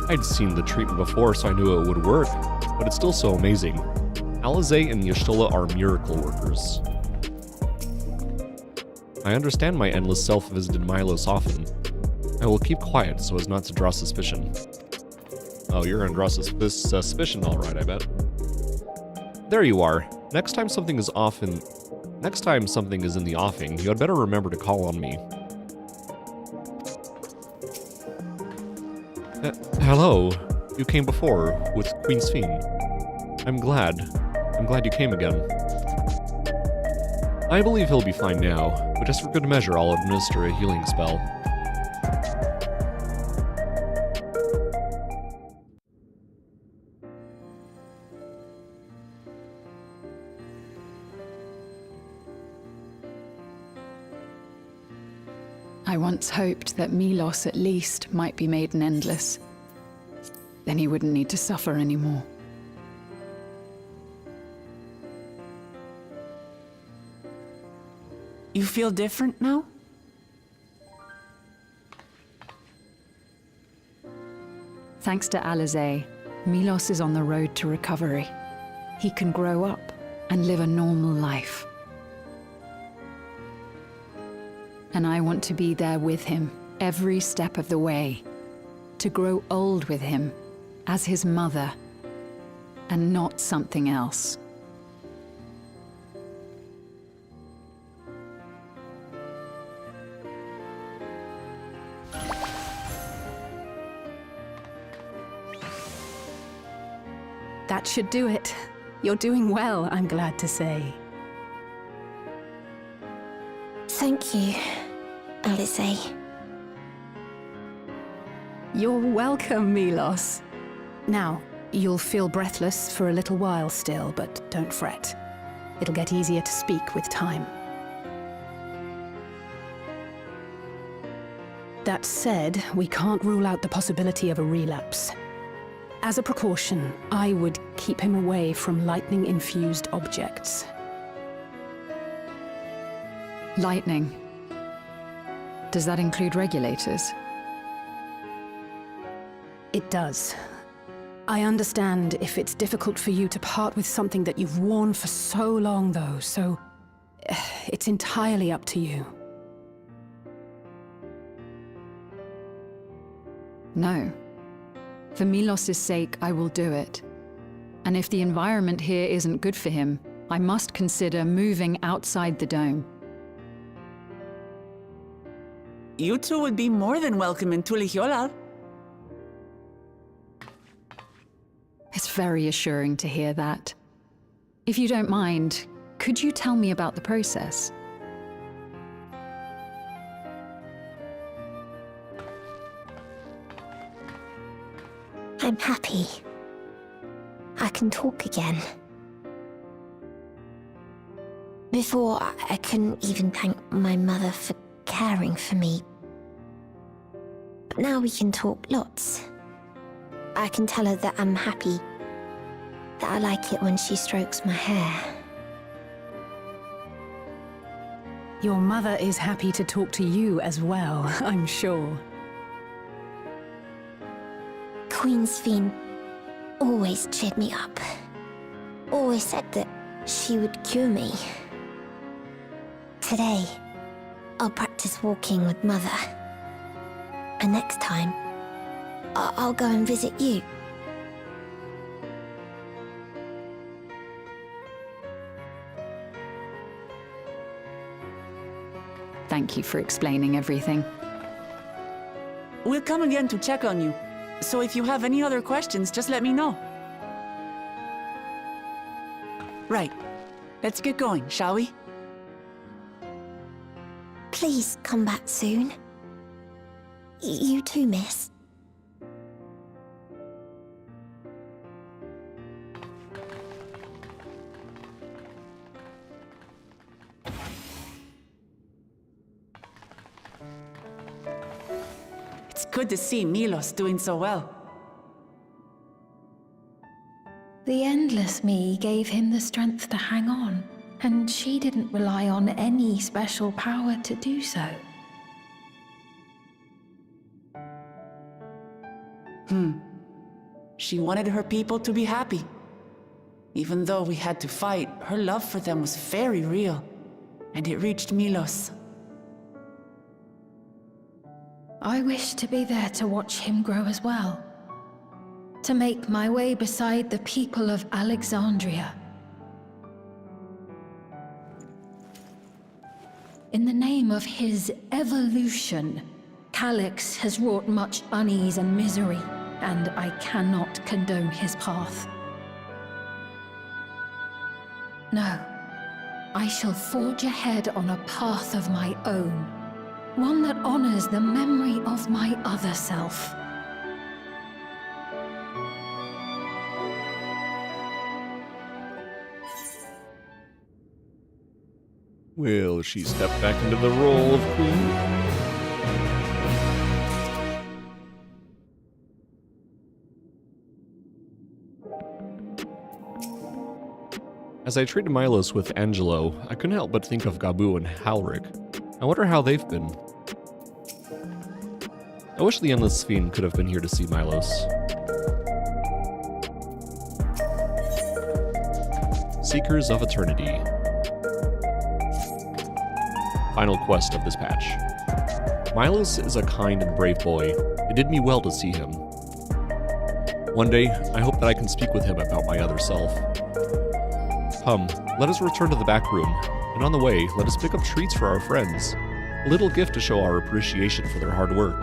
I'd seen the treatment before, so I knew it would work, but it's still so amazing. Alize and Y'shtola are miracle workers. I understand my endless self visited Milos often. I will keep quiet so as not to draw suspicion. Oh, you're gonna draw suspicion, alright, I bet. There you are. Next time something is in the offing, you had better remember to call on me. Hello. You came before with Queen Sphene. I'm glad you came again. I believe he'll be fine now, but just for good measure, I'll administer a healing spell. I once hoped that Milos at least might be made an endless. Then he wouldn't need to suffer anymore. You feel different now? Thanks to Alizé, Milos is on the road to recovery. He can grow up and live a normal life. And I want to be there with him every step of the way. To grow old with him as his mother and not something else. That should do it. You're doing well, I'm glad to say. Thank you, Alizé. You're welcome, Milos. Now, you'll feel breathless for a little while still, but don't fret. It'll get easier to speak with time. That said, we can't rule out the possibility of a relapse. As a precaution, I would keep him away from lightning-infused objects. Lightning. Does that include regulators? It does. I understand if it's difficult for you to part with something that you've worn for so long, though, so it's entirely up to you. No. For Milos' sake, I will do it. And if the environment here isn't good for him, I must consider moving outside the dome. You two would be more than welcome in Tulihiola. It's very assuring to hear that. If you don't mind, could you tell me about the process? I'm happy. I can talk again. Before, I couldn't even thank my mother for caring for me. But now we can talk lots. I can tell her that I'm happy, that I like it when she strokes my hair. Your mother is happy to talk to you as well, I'm sure. Queen Sphene always cheered me up. Always said that she would cure me. Today, I'll practice walking with Mother. And next time, I'll go and visit you. Thank you for explaining everything. We'll come again to check on you. So if you have any other questions, just let me know. Right. Let's get going, shall we? Please come back soon. You too, miss. It's good to see Milos doing so well. The Endless Me gave him the strength to hang on, and she didn't rely on any special power to do so. She wanted her people to be happy. Even though we had to fight, her love for them was very real, and it reached Milos. I wish to be there to watch him grow as well. To make my way beside the people of Alexandria. In the name of his evolution, Calyx has wrought much unease and misery, and I cannot condone his path. No, I shall forge ahead on a path of my own, one that honors the memory of my other self. Will she step back into the role of queen? As I traded Milos with Angelo, I couldn't help but think of Gabu and Halric. I wonder how they've been. I wish the Endless Fiend could have been here to see Milos. Seekers of Eternity. Final quest of this patch. Milos is a kind and brave boy. It did me well to see him. One day, I hope that I can speak with him about my other self. Come, let us return to the back room, and on the way, let us pick up treats for our friends. A little gift to show our appreciation for their hard work.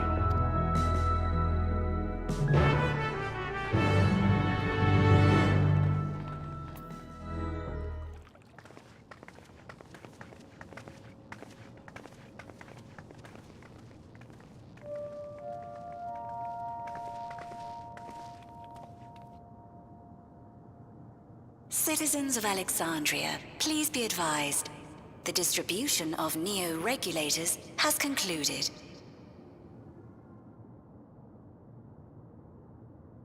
Citizens of Alexandria, please be advised. The distribution of neo-regulators has concluded.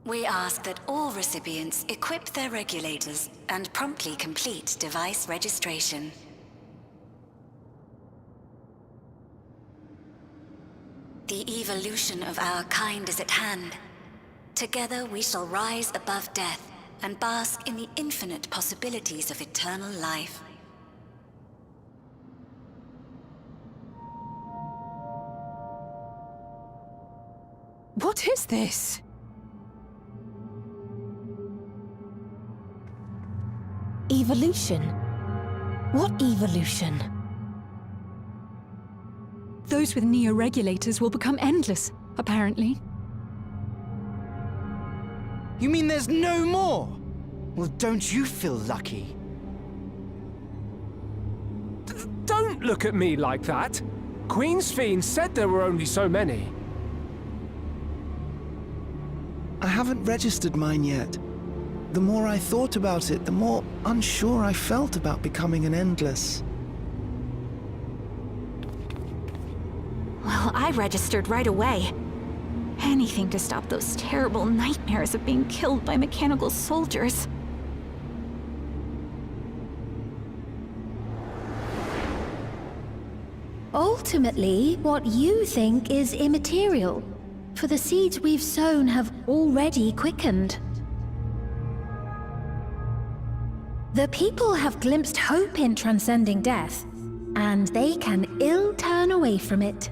We ask that all recipients equip their regulators and promptly complete device registration. The evolution of our kind is at hand. Together we shall rise above death and bask in the infinite possibilities of eternal life. What is this? Evolution? What evolution? Those with neo-regulators will become endless, apparently. You mean there's no more? Well, don't you feel lucky? Don't look at me like that. Queen's Fiend said there were only so many. I haven't registered mine yet. The more I thought about it, the more unsure I felt about becoming an Endless. Well, I registered right away. Anything to stop those terrible nightmares of being killed by mechanical soldiers. Ultimately, what you think is immaterial, for the seeds we've sown have already quickened. The people have glimpsed hope in transcending death, and they can ill turn away from it.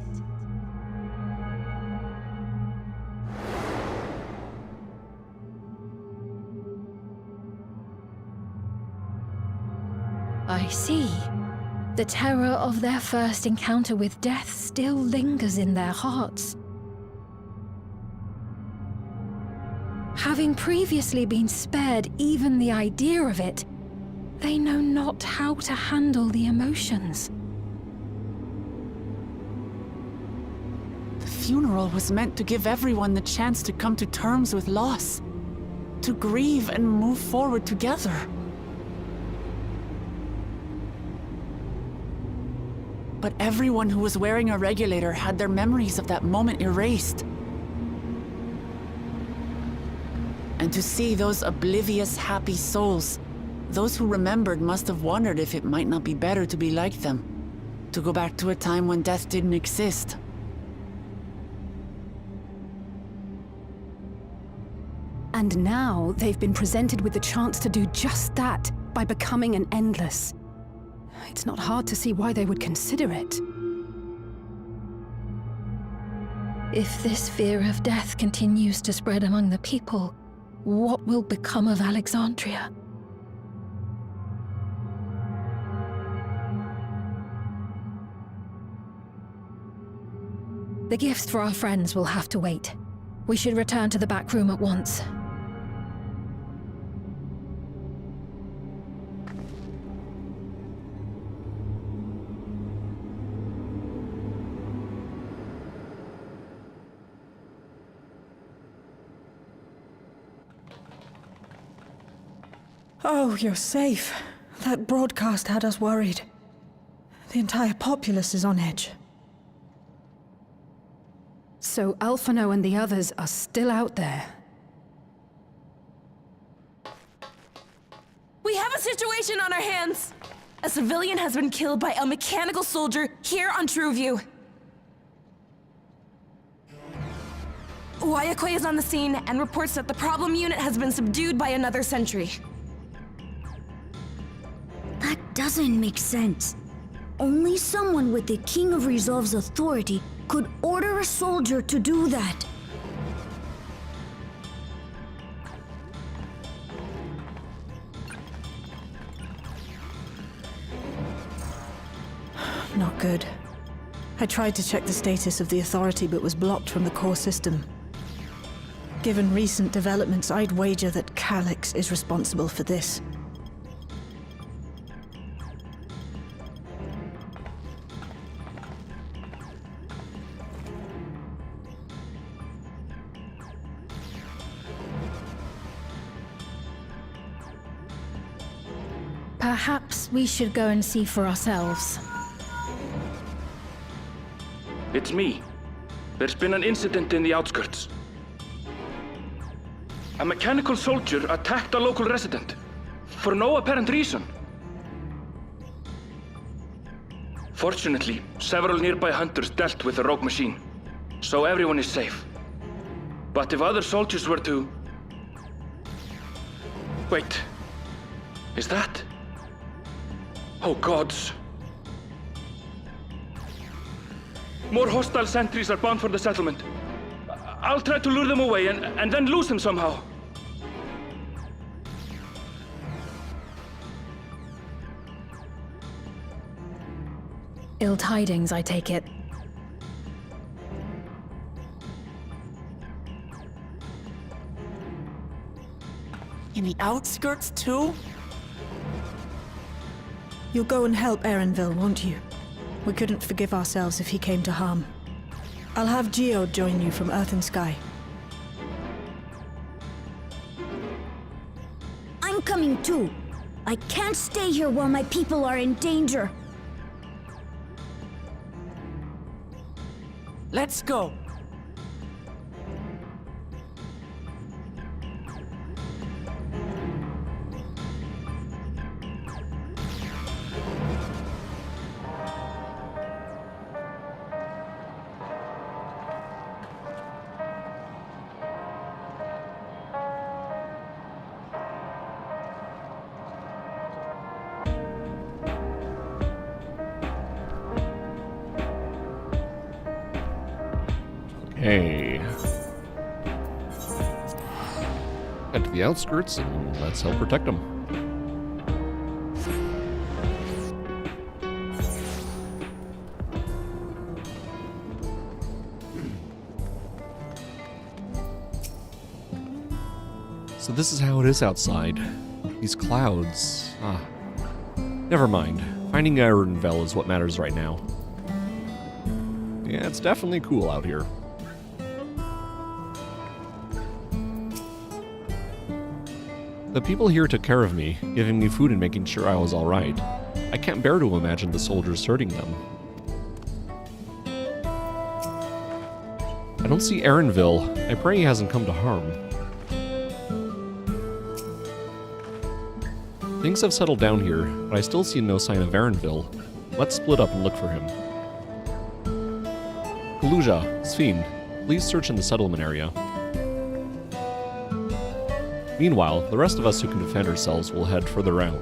I see. The terror of their first encounter with death still lingers in their hearts. Having previously been spared even the idea of it, they know not how to handle the emotions. The funeral was meant to give everyone the chance to come to terms with loss, to grieve and move forward together. But everyone who was wearing a regulator had their memories of that moment erased. And to see those oblivious, happy souls, those who remembered must have wondered if it might not be better to be like them, to go back to a time when death didn't exist. And now they've been presented with the chance to do just that by becoming an Endless. It's not hard to see why they would consider it. If this fear of death continues to spread among the people, what will become of Alexandria? The gifts for our friends will have to wait. We should return to the back room at once. Oh, you're safe. That broadcast had us worried. The entire populace is on edge. So Alphino and the others are still out there. We have a situation situation on our hands. A civilian has been killed by a mechanical soldier here on Trueview. Wayakwe is on the scene and reports that the problem unit has been subdued by another sentry. That doesn't make sense. Only someone with the King of Resolve's authority could order a soldier to do that. Not good. I tried to check the status of the authority but was blocked from the core system. Given recent developments, I'd wager that Calyx is responsible for this. Perhaps we should go and see for ourselves. It's me. There's been an incident in the outskirts. A mechanical soldier attacked a local resident, for no apparent reason. Fortunately, several nearby hunters dealt with the rogue machine, so everyone is safe. But if other soldiers were to... Wait. Is that... Oh gods. More hostile sentries are bound for the settlement. I'll try to lure them away and then lose them somehow. Ill tidings, I take it. In the outskirts too? You'll go and help Erenville, won't you? We couldn't forgive ourselves if he came to harm. I'll have Geo join you from Earth and Sky. I'm coming too. I can't stay here while my people are in danger. Let's go. Hey. Head to the outskirts and let's help protect them. So this is how it is outside. These clouds. Never mind. Finding Ironvel is what matters right now. Yeah, it's definitely cool out here. The people here took care of me, giving me food and making sure I was alright. I can't bear to imagine the soldiers hurting them. I don't see Erenville. I pray he hasn't come to harm. Things have settled down here, but I still see no sign of Erenville. Let's split up and look for him. Kaluja, Sphene, please search in the settlement area. Meanwhile, the rest of us who can defend ourselves will head further out.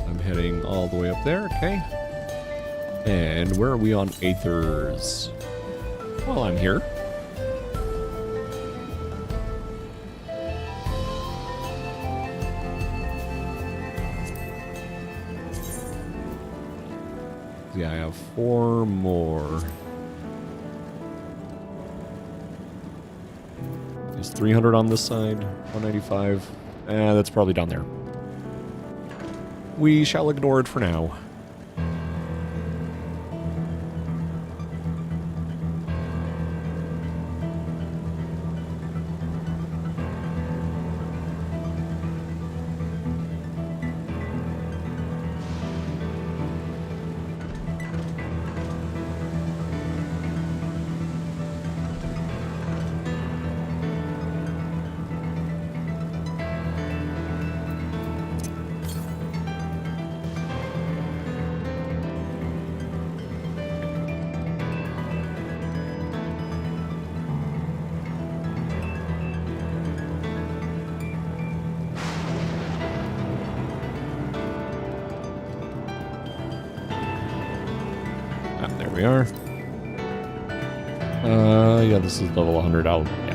I'm heading all the way up there, okay. And where are we on Aethers? Well, I'm here. Yeah, I have 4 more. There's 300 on this side, 195. That's probably down there. We shall ignore it for now. there we are. Yeah, this is level 100 out. Yeah.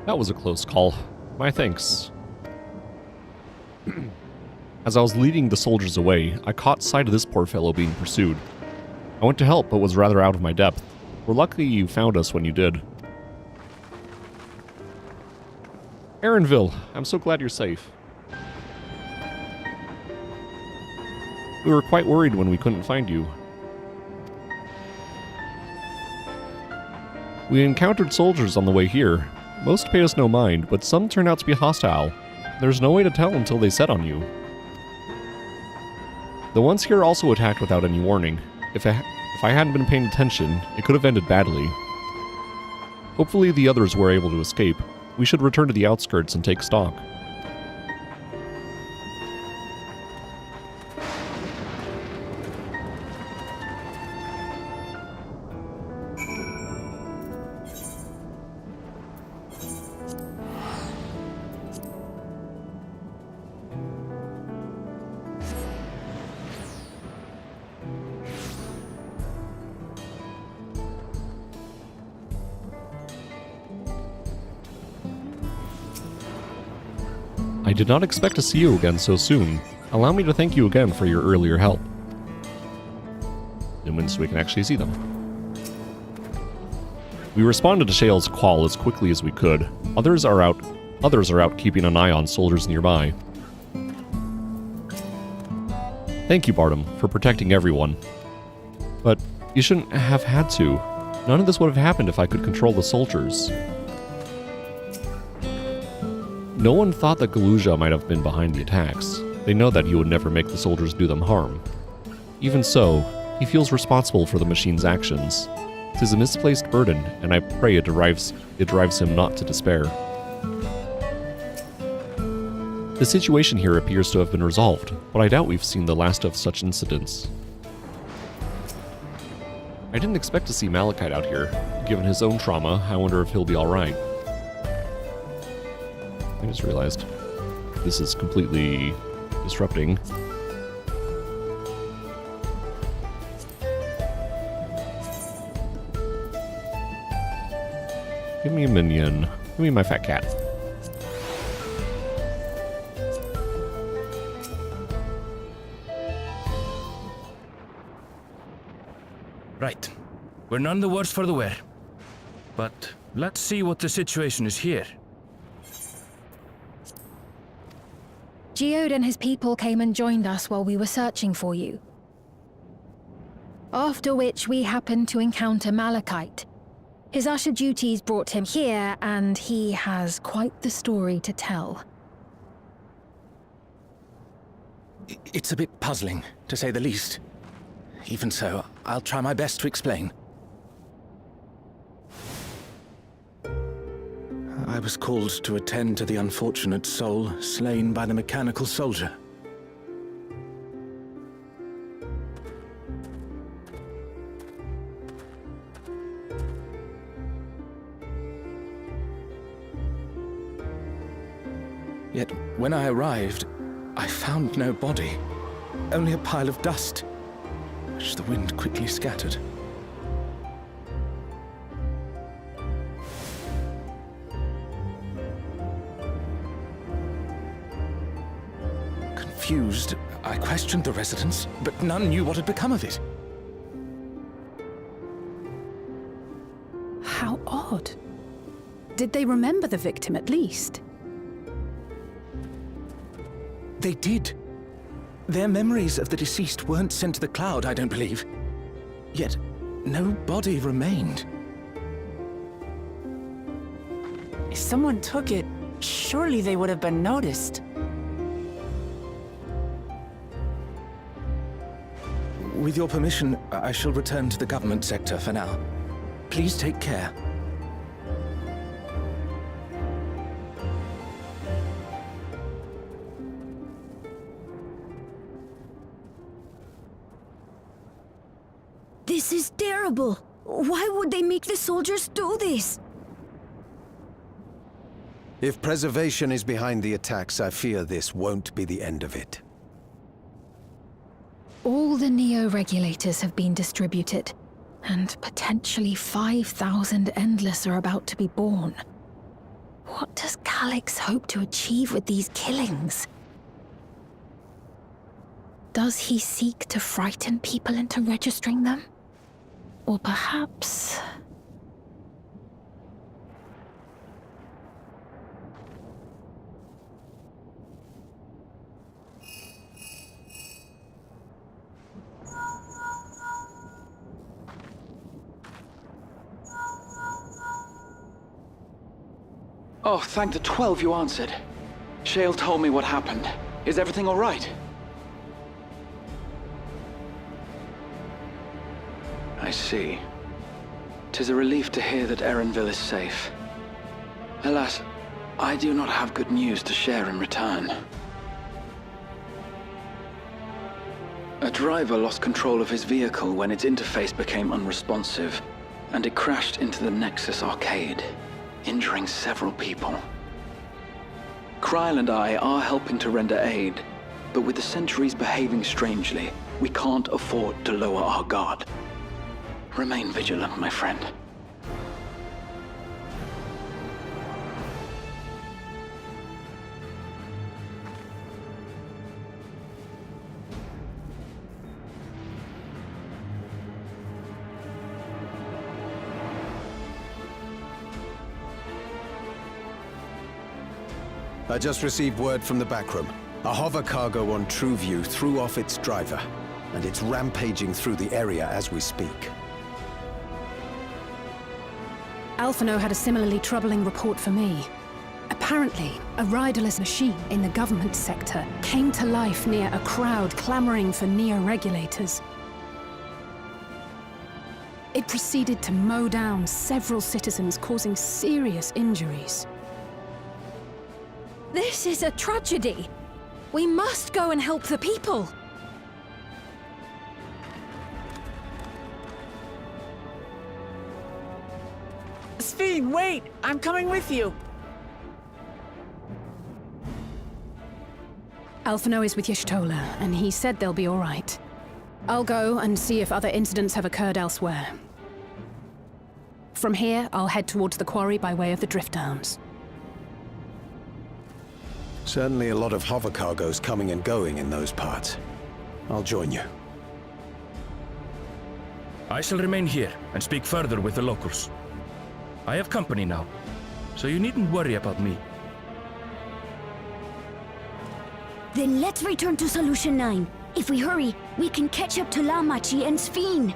That was a close call. My thanks. As I was leading the soldiers away, I caught sight of this poor fellow being pursued. I went to help, but was rather out of my depth. We're lucky you found us when you did. Aaronville, I'm so glad you're safe. We were quite worried when we couldn't find you. We encountered soldiers on the way here. Most paid us no mind, but some turned out to be hostile. There's no way to tell until they set on you. The ones here also attacked without any warning. If I hadn't been paying attention, it could have ended badly. Hopefully the others were able to escape. We should return to the outskirts and take stock. I did not expect to see you again so soon. Allow me to thank you again for your earlier help. Zoom in so we can actually see them. We responded to Shale's call as quickly as we could. Others are out keeping an eye on soldiers nearby. Thank you, Bartum, for protecting everyone. But you shouldn't have had to. None of this would have happened if I could control the soldiers. No one thought that Galuja might have been behind the attacks. They know that he would never make the soldiers do them harm. Even so, he feels responsible for the machine's actions. 'Tis a misplaced burden, and I pray it drives him not to despair. The situation here appears to have been resolved, but I doubt we've seen the last of such incidents. I didn't expect to see Malachite out here. Given his own trauma, I wonder if he'll be alright. I just realized this is completely disrupting. Give me a minion. Give me my fat cat. Right. We're none the worse for the wear. But let's see what the situation is here. Geode and his people came and joined us while we were searching for you. After which we happened to encounter Malachite. His usher duties brought him here, and he has quite the story to tell. It's a bit puzzling, to say the least. Even so, I'll try my best to explain. I was called to attend to the unfortunate soul slain by the mechanical soldier. Yet, when I arrived, I found no body, only a pile of dust, which the wind quickly scattered. Confused, I questioned the residents, but none knew what had become of it. How odd. Did they remember the victim at least? They did. Their memories of the deceased weren't sent to the cloud, I don't believe. Yet, no body remained. If someone took it, surely they would have been noticed. With your permission, I shall return to the government sector for now. Please take care. This is terrible. Why would they make the soldiers do this? If preservation is behind the attacks, I fear this won't be the end of it. All the Neo-regulators have been distributed, and potentially 5,000 Endless are about to be born. What does Calyx hope to achieve with these killings? Does he seek to frighten people into registering them? Or perhaps... Oh, thank the 12 you answered. Shale told me what happened. Is everything all right? I see. 'Tis a relief to hear that Erenville is safe. Alas, I do not have good news to share in return. A driver lost control of his vehicle when its interface became unresponsive, and it crashed into the Nexus arcade, injuring several people. Kryl and I are helping to render aid, but with the sentries behaving strangely, we can't afford to lower our guard. Remain vigilant, my friend. I just received word from the backroom. A hover cargo on TrueView threw off its driver, and it's rampaging through the area as we speak. Alphino had a similarly troubling report for me. Apparently, a riderless machine in the government sector came to life near a crowd clamoring for Neo-regulators. It proceeded to mow down several citizens, causing serious injuries. This is a tragedy. We must go and help the people. Sphene, wait! I'm coming with you! Alphino is with Y'shtola, and he said they'll be all right. I'll go and see if other incidents have occurred elsewhere. From here, I'll head towards the quarry by way of the Drift Downs. Certainly a lot of hover cargoes coming and going in those parts. I'll join you. I shall remain here and speak further with the locals. I have company now, so you needn't worry about me. Then let's return to Solution 9. If we hurry, we can catch up to Lamachi and Sphene.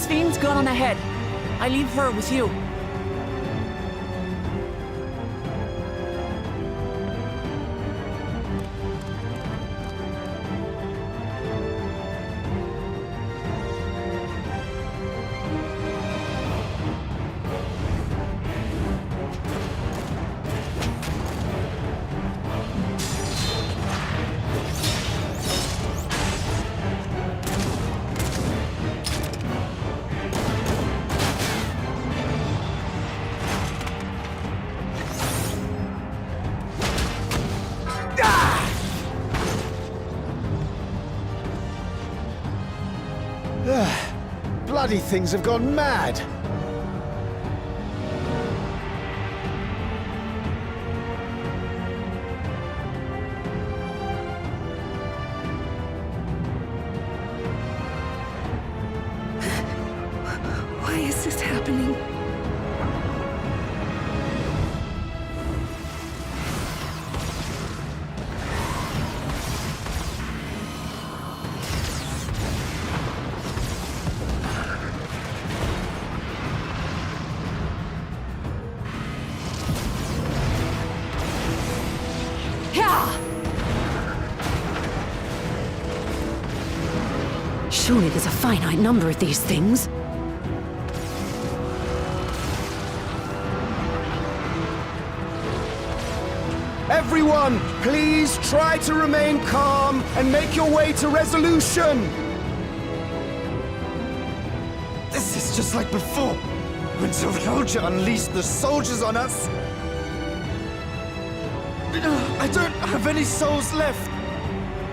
Sphene's gone on ahead. I leave her with you. Bloody things have gone mad! Why is this happening? Surely there's a finite number of these things. Everyone, please try to remain calm and make your way to resolution! This is just like before, when Zerelja unleashed the soldiers on us. I don't have any souls left.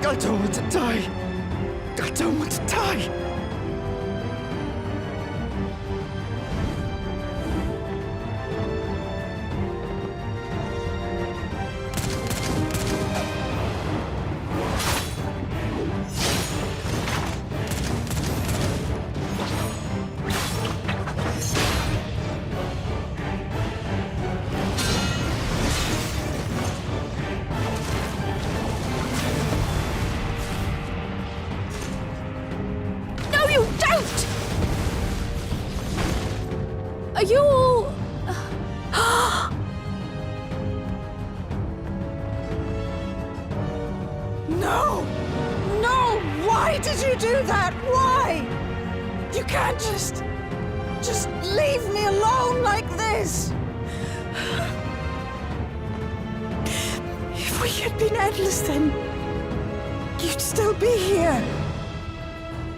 I don't want to die. I don't want to die. Are you all... No! No! Why did you do that? Why? You can't just leave me alone like this! If we had been endless then, you'd still be here.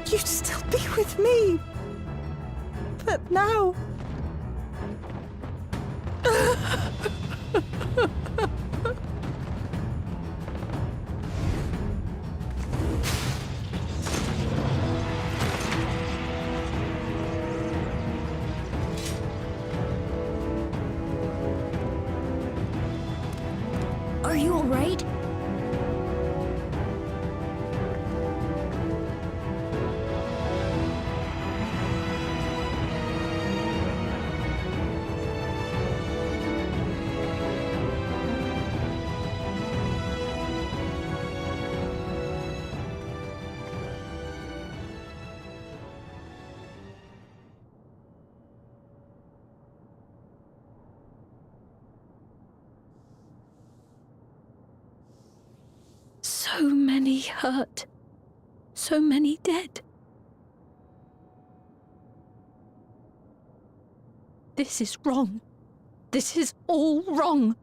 You'd still be with me. But now... Are you all right? So many hurt. So many dead. This is wrong. This is all wrong.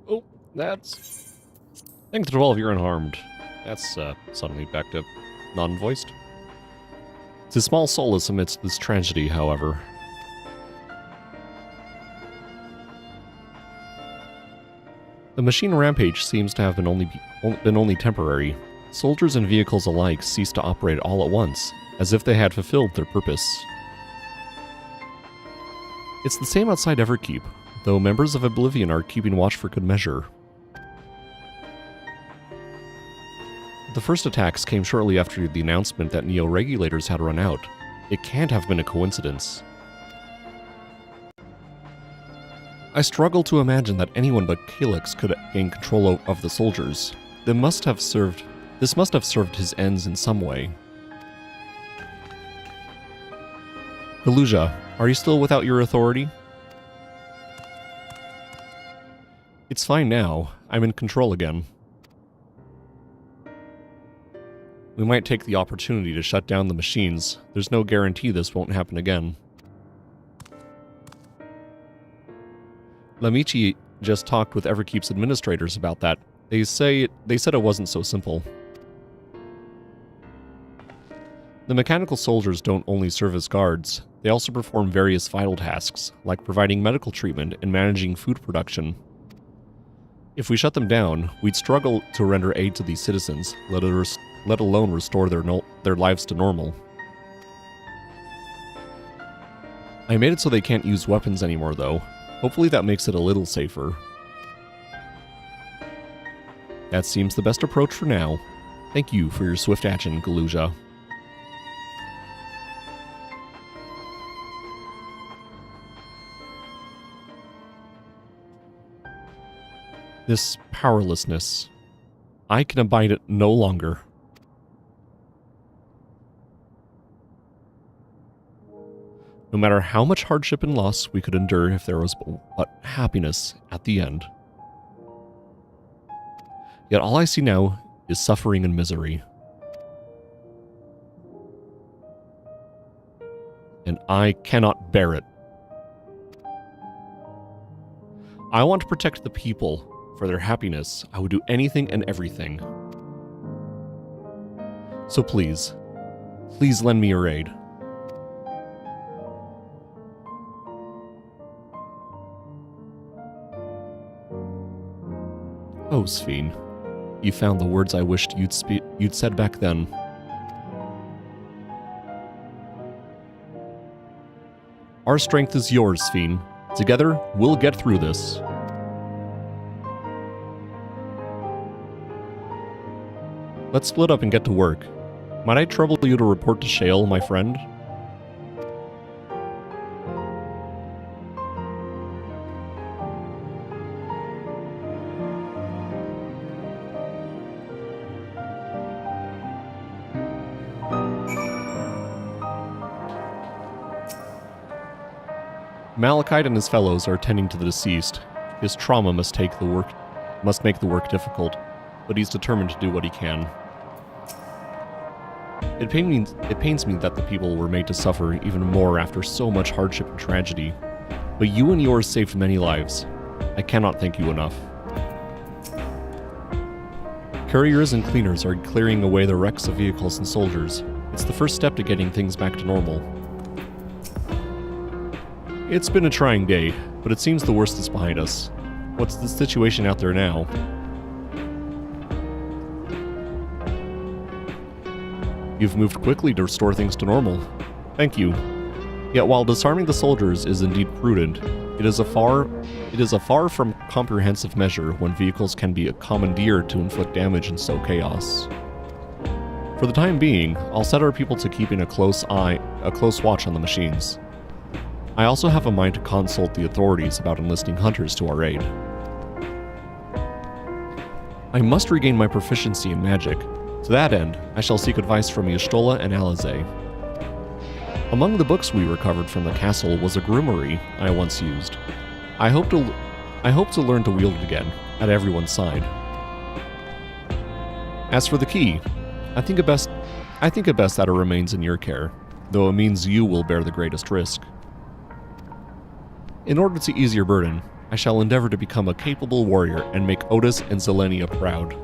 Oh, that's... Thanks to 12, you're unharmed. That's, suddenly back to non-voiced. It's a small solace amidst this tragedy, however. The machine rampage seems to have been only temporary. Soldiers and vehicles alike ceased to operate all at once, as if they had fulfilled their purpose. It's the same outside Everkeep, though members of Oblivion are keeping watch for good measure. The first attacks came shortly after the announcement that Neo-regulators had run out. It can't have been a coincidence. I struggle to imagine that anyone but Calyx could gain control of the soldiers. They must have served This must have served his ends in some way. Galuja, are you still without your authority? It's fine now. I'm in control again. We might take the opportunity to shut down the machines. There's no guarantee this won't happen again. Lamichi just talked with Everkeep's administrators about that. They said it wasn't so simple. The mechanical soldiers don't only serve as guards, they also perform various vital tasks, like providing medical treatment and managing food production. If we shut them down, we'd struggle to render aid to these citizens, let alone restore their lives to normal. I made it so they can't use weapons anymore, though. Hopefully that makes it a little safer. That seems the best approach for now. Thank you for your swift action, Galuja. This powerlessness. I can abide it no longer. No matter how much hardship and loss we could endure if there was but happiness at the end. Yet all I see now is suffering and misery. And I cannot bear it. I want to protect the people. For their happiness, I would do anything and everything. So please lend me your aid. Oh, Sphene, you found the words I wished you'd said back then. Our strength is yours, Sphene. Together, we'll get through this. Let's split up and get to work. Might I trouble you to report to Shale, my friend? Malachite and his fellows are attending to the deceased. His trauma must make the work difficult, but he's determined to do what he can. It pains me that the people were made to suffer even more after so much hardship and tragedy, but you and yours saved many lives. I cannot thank you enough. Couriers and cleaners are clearing away the wrecks of vehicles and soldiers. It's the first step to getting things back to normal. It's been a trying day, but it seems the worst is behind us. What's the situation out there now? You've moved quickly to restore things to normal. Thank you. Yet while disarming the soldiers is indeed prudent, it is a far from comprehensive measure when vehicles can be commandeered to inflict damage and sow chaos. For the time being, I'll set our people to keeping a close watch on the machines. I also have a mind to consult the authorities about enlisting hunters to our aid. I must regain my proficiency in magic. To that end, I shall seek advice from Y'shtola and Alizé. Among the books we recovered from the castle was a grimoire I once used. I hope to learn to wield it again, at everyone's side. As for the key, I think it best that it remains in your care, though it means you will bear the greatest risk. In order to ease your burden, I shall endeavor to become a capable warrior and make Otis and Zelenia proud.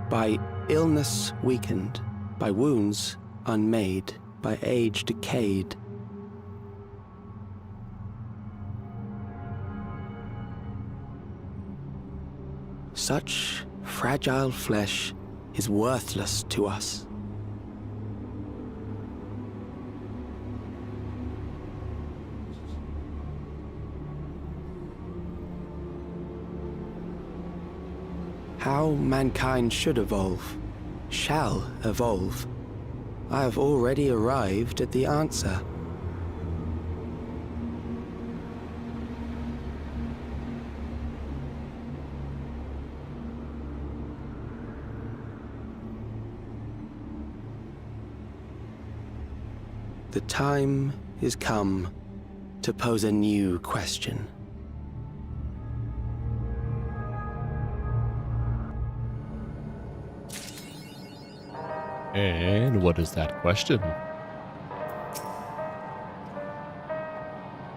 By illness weakened, by wounds unmade, by age decayed. Such fragile flesh is worthless to us. How mankind should evolve, shall evolve. I have already arrived at the answer. The time is come to pose a new question. And what is that question?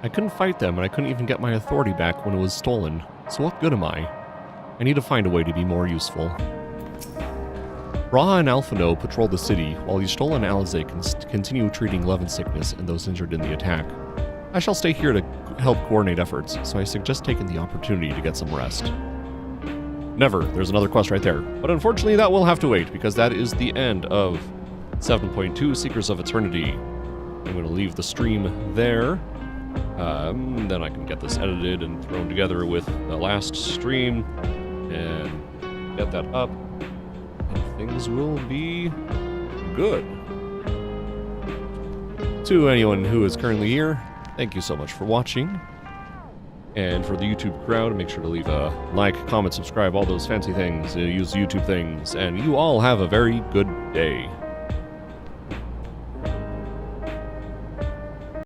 I couldn't fight them, and I couldn't even get my authority back when it was stolen. So what good am I? I need to find a way to be more useful. Ra and Alphino patrol the city, while Y'shtola and Alize continue treating love and sickness and those injured in the attack. I shall stay here to help coordinate efforts, so I suggest taking the opportunity to get some rest. Never. There's another quest right there. But unfortunately, that will have to wait, because that is the end of 7.2 Seekers of Eternity. I'm going to leave the stream there. Then I can get this edited and thrown together with the last stream and get that up. And things will be good. To anyone who is currently here, thank you so much for watching. And for the YouTube crowd, make sure to leave a like, comment, subscribe, all those fancy things, use YouTube things, and you all have a very good day.